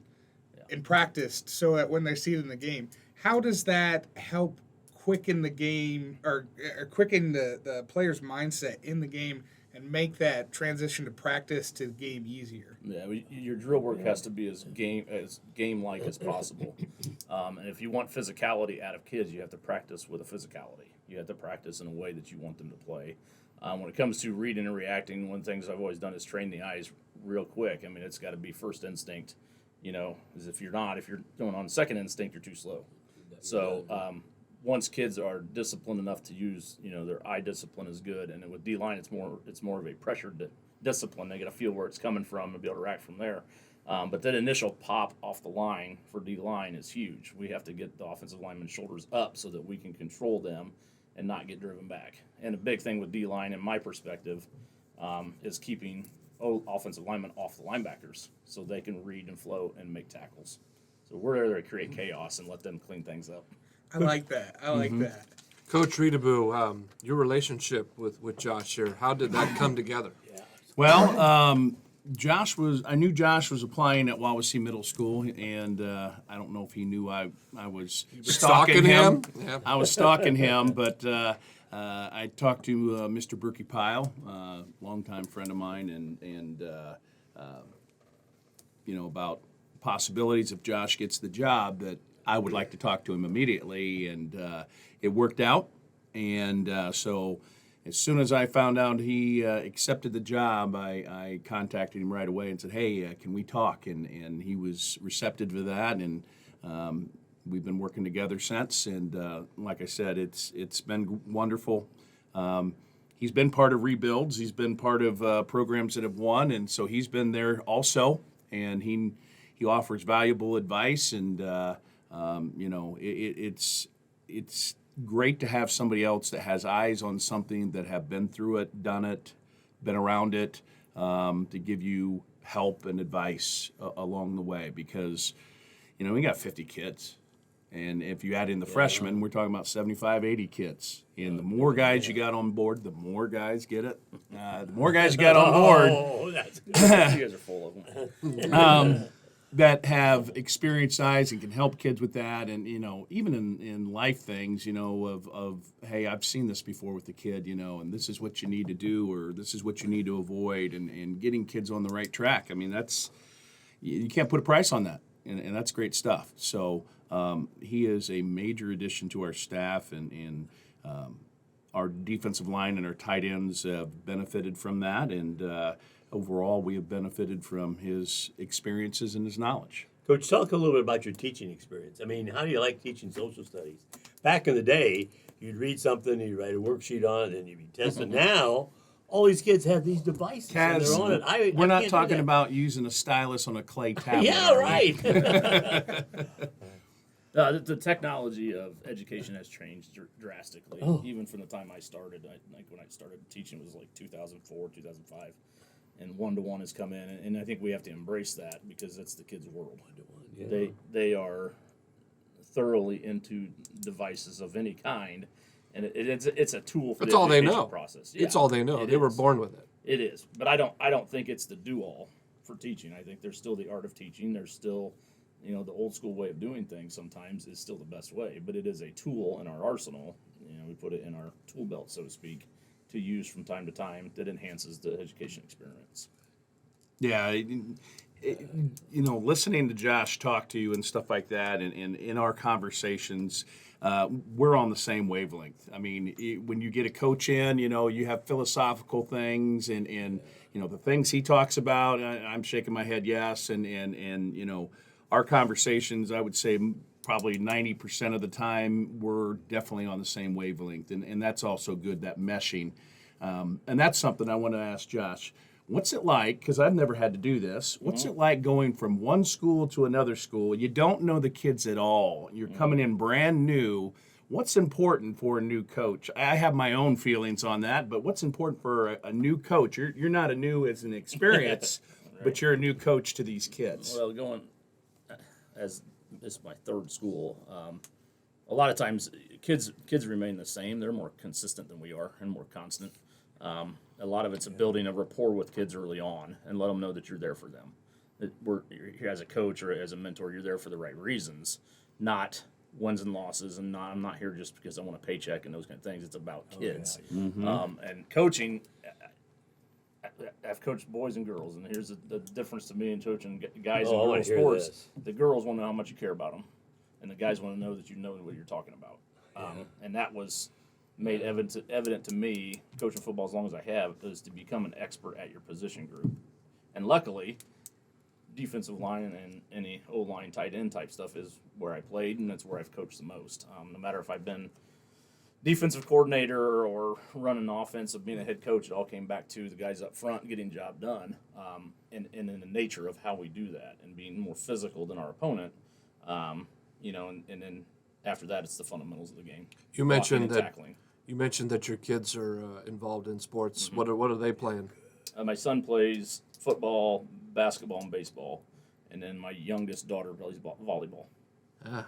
in practice so that when they see it in the game. How does that help quicken the game or quicken the player's mindset in the game and make that transition to practice to the game easier? Yeah, your drill work has to be as game-like as possible. And if you want physicality out of kids, you have to practice with a physicality. You have to practice in a way that you want them to play. When it comes to reading and reacting, one of the things I've always done is train the eyes real quick. I mean, it's got to be first instinct, because if you're going on second instinct, you're too slow. So once kids are disciplined enough to use, their eye discipline is good. And then with D-line, it's more of a pressured discipline. They got to feel where it's coming from and be able to react from there. But that initial pop off the line for D-line is huge. We have to get the offensive lineman's shoulders up so that we can control them and not get driven back. And a big thing with D-line, in my perspective, is keeping offensive linemen off the linebackers so they can read and flow and make tackles. So we're there to create chaos and let them clean things up. I like that. I like that. Coach Reutebuch, your relationship with Josh here, how did that come together? Well, I knew Josh was applying at Wawasee Middle School, and I don't know if he knew I was stalking him. Yeah. I was stalking him, but I talked to Mr. Berkey Pyle, longtime friend of mine, and about possibilities if Josh gets the job that I would like to talk to him immediately, and it worked out. And so as soon as I found out he accepted the job, I contacted him right away and said, hey, can we talk? And he was receptive to that, and we've been working together since. And like I said, it's been wonderful. He's been part of rebuilds. He's been part of programs that have won, and so he's been there also. And he offers valuable advice, and it's great to have somebody else that has eyes on something, that have been through it, done it, been around it, to give you help and advice along the way. Because we got 50 kids. And if you add in the freshmen, we're talking about 75, 80 kids. And the more guys you got on board, the more guys get it. The more guys you got on board. Oh, that's good. You guys are full of them. That have experienced eyes and can help kids with that. And, even in life things, of hey, I've seen this before with the kid, and this is what you need to do, or this is what you need to avoid, and getting kids on the right track. I mean, you can't put a price on that. And that's great stuff. So he is a major addition to our staff, and our defensive line and our tight ends have benefited from that. And overall, we have benefited from his experiences and his knowledge. Coach, talk a little bit about your teaching experience. I mean, how do you like teaching social studies? Back in the day, you'd read something, you'd write a worksheet on it, and you'd be testing. Now, all these kids have these devices, and they're on it. We're not talking about using a stylus on a clay tablet. Yeah, right. The technology of education has changed drastically, even from the time I started. When I started teaching, it was like 2004, 2005. And one-to-one has come in, and I think we have to embrace that because that's the kids' world. Yeah. They are thoroughly into devices of any kind, and it's a tool for That's the all they education know. process. It's all they know. They were born with it. It is, but I don't think it's the do-all for teaching. I think there's still the art of teaching. There's still, the old school way of doing things sometimes is still the best way, but it is a tool in our arsenal. We put it in our tool belt, so to speak, to use from time to time that enhances the education experience. Yeah, listening to Josh talk to you and stuff like that, and in our conversations, we're on the same wavelength. I mean, when you get a coach in, you have philosophical things, and the things he talks about, I'm shaking my head yes, and our conversations, I would say probably 90% of the time, we're definitely on the same wavelength, and that's also good, that meshing. And that's something I want to ask Josh. What's it like, because I've never had to do this, what's it like going from one school to another school? You don't know the kids at all. You're coming in brand new. What's important for a new coach? I have my own feelings on that, but what's important for a new coach? You're not a new as an experience, Right. but you're a new coach to these kids. Well, going as this is my third school, a lot of times kids remain the same. They're more consistent than we are and more constant. A lot of it's building a rapport with kids early on and let them know that you're there for them. That you're, as a coach or as a mentor, you're there for the right reasons, not wins and losses. And I'm not here just because I want a paycheck and those kind of things. It's about kids. And coaching, I've coached boys and girls, and here's the difference to me in coaching guys and girls sports. The girls want to know how much you care about them, and the guys want to know that you know what you're talking about. And that was made evident to me, coaching football as long as I have, is to become an expert at your position group. And luckily, defensive line and any O-line, tight end type stuff is where I played, and that's where I've coached the most. No matter if I've been defensive coordinator or running offense of being a head coach, it all came back to the guys up front getting the job done, and in the nature of how we do that and being more physical than our opponent, and then after that, it's the fundamentals of the game. You mentioned that tackling. You mentioned that your kids are involved in sports. What are they playing? My son plays football, basketball, and baseball, and then my youngest daughter plays volleyball.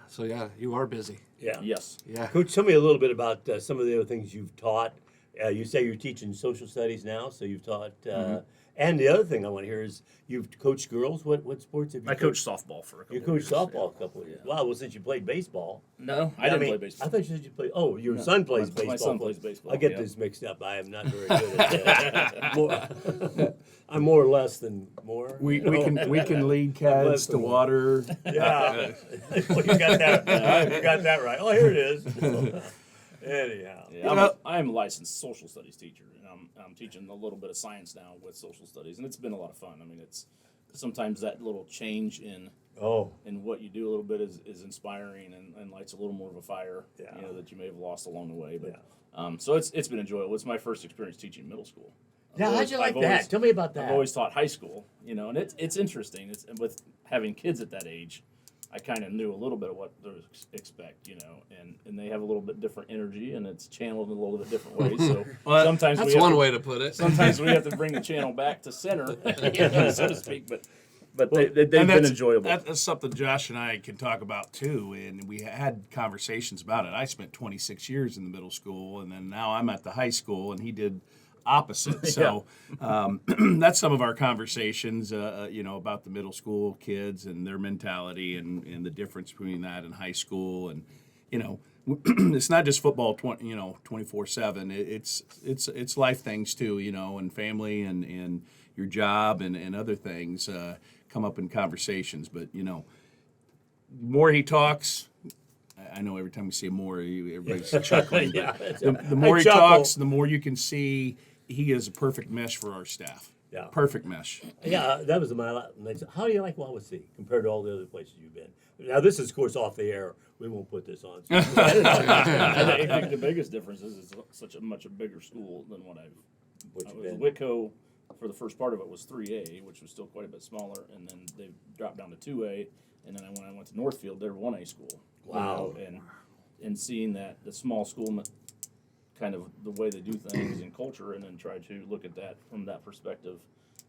So yeah, you are busy. Yeah. Yes. Yeah. Coach, tell me a little bit about some of the other things you've taught. You say you're teaching social studies now, so you've taught. And the other thing I want to hear is you've coached girls. What sports have you? I coached softball for a couple. You coached softball a couple of years. Wow. Well, since you played baseball. No, I didn't play baseball. I thought you said you played. Oh, your son plays baseball. My son plays baseball. I get this mixed up. I am not very good at that. I'm more or less than more. We can lead Caz to water. Yeah. Well, you got that. You got that right. Oh, here it is. Anyhow. Yeah, I'm a licensed social studies teacher, and I'm teaching a little bit of science now with social studies, and it's been a lot of fun. I mean, it's sometimes that little change in what you do a little bit is inspiring and lights a little more of a fire, that you may have lost along the way. But so it's been enjoyable. It's my first experience teaching middle school. How'd you like that? Tell me about that. I've always taught high school, and it's interesting. And with having kids at that age, I kind of knew a little bit of what to expect, and they have a little bit different energy, and it's channeled in a little bit different ways. So sometimes that's one way to put it. Sometimes we have to bring the channel back to center, so to speak. But they've been enjoyable. That's something Josh and I can talk about too, and we had conversations about it. I spent 26 years in the middle school, and then now I'm at the high school, and he did opposite. So that's some of our conversations, about the middle school kids and their mentality and the difference between that and high school. And, it's not just football 24/7. It's life things too, and family and your job and other things come up in conversations. But, the more he talks, I know every time we see Mohr, everybody's chuckling. The more he talks, the more you can see he is a perfect mesh for our staff. Yeah. Perfect mesh. Yeah, that was how do you like Wawasee compared to all the other places you've been? Now, this is, of course, off the air. We won't put this on. I think the biggest difference is it's such a much bigger school than what I've been. Whitco, for the first part of it, was 3A, which was still quite a bit smaller, and then they dropped down to 2A, and then when I went to Northfield, they were 1A school. Wow. And seeing that the small school, kind of the way they do things and culture, and then try to look at that from that perspective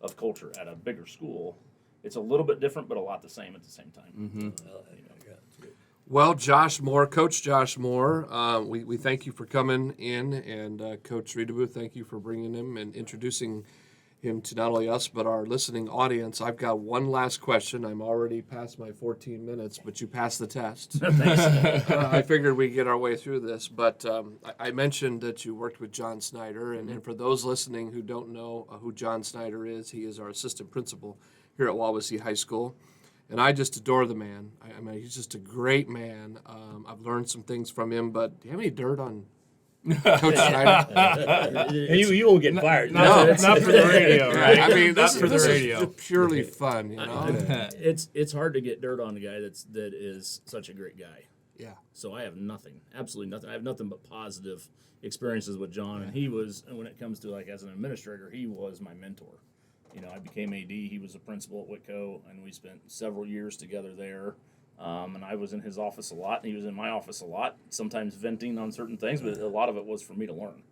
of culture at a bigger school, it's a little bit different, but a lot the same at the same time. Well, Josh Mohr, Coach Josh Mohr, we thank you for coming in, and Coach Reutebuch, thank you for bringing him and introducing him to not only us but our listening audience. I've got one last question. I'm already past my 14 minutes, but you passed the test. Thanks. I figured we'd get our way through this, but I mentioned that you worked with John Snyder, and for those listening who don't know who John Snyder is, he is our assistant principal here at Wawasee High School, and I just adore the man. I mean, he's just a great man. I've learned some things from him, but do you have any dirt on Coach Snyder? You won't get fired. No. Not for the radio, right? I mean, Not this for the is radio. purely fun, you know? It's hard to get dirt on a guy that is such a great guy. Yeah. So I have nothing, absolutely nothing. I have nothing but positive experiences with John, and he was, and when it comes to like as an administrator, he was my mentor. You know, I became AD. He was a principal at Whitco, and we spent several years together there. And I was in his office a lot, and he was in my office a lot, sometimes venting on certain things, but a lot of it was for me to learn,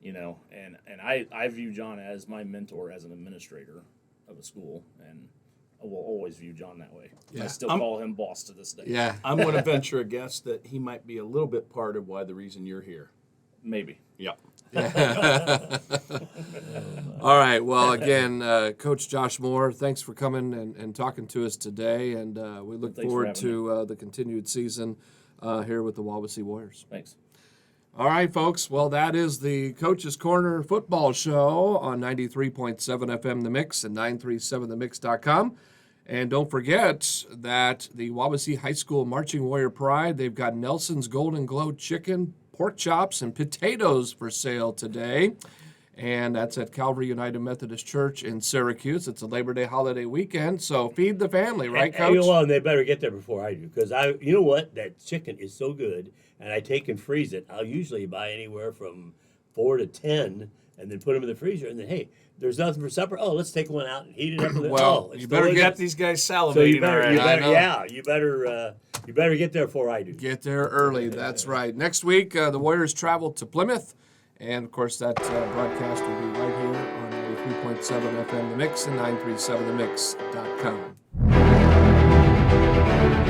you know. And I view John as my mentor as an administrator of a school, and I will always view John that way. Yeah. I still call him boss to this day. Yeah. I'm going to venture a guess that he might be a little bit part of why the reason you're here. Maybe. Yeah. All right. Well, again, Coach Josh Mohr, thanks for coming and talking to us today, and we look Thanks for forward having to the continued season here with the Wawasee Warriors. Thanks. All right, folks. Well, that is the Coach's Corner football show on 93.7 FM The Mix and 937themix.com. And don't forget that the Wawasee High School Marching Warrior Pride, they've got Nelson's Golden Glow chicken, pork chops, and potatoes for sale today. And that's at Calvary United Methodist Church in Syracuse. It's a Labor Day holiday weekend, so feed the family, right, Coach? You know, well, and they better get there before I do, because you know what, that chicken is so good, and I take and freeze it. I'll usually buy anywhere from 4 to 10, and then put them in the freezer. And then, hey, there's nothing for supper. Oh, let's take one out and heat it up. Well, it's you better delicious. Got these guys salivating So you better, already. you better get there before I do. Get there early, that's right. Next week, the Warriors travel to Plymouth, and, of course, that broadcast will be right here on 93.7 FM The Mix and 937themix.com.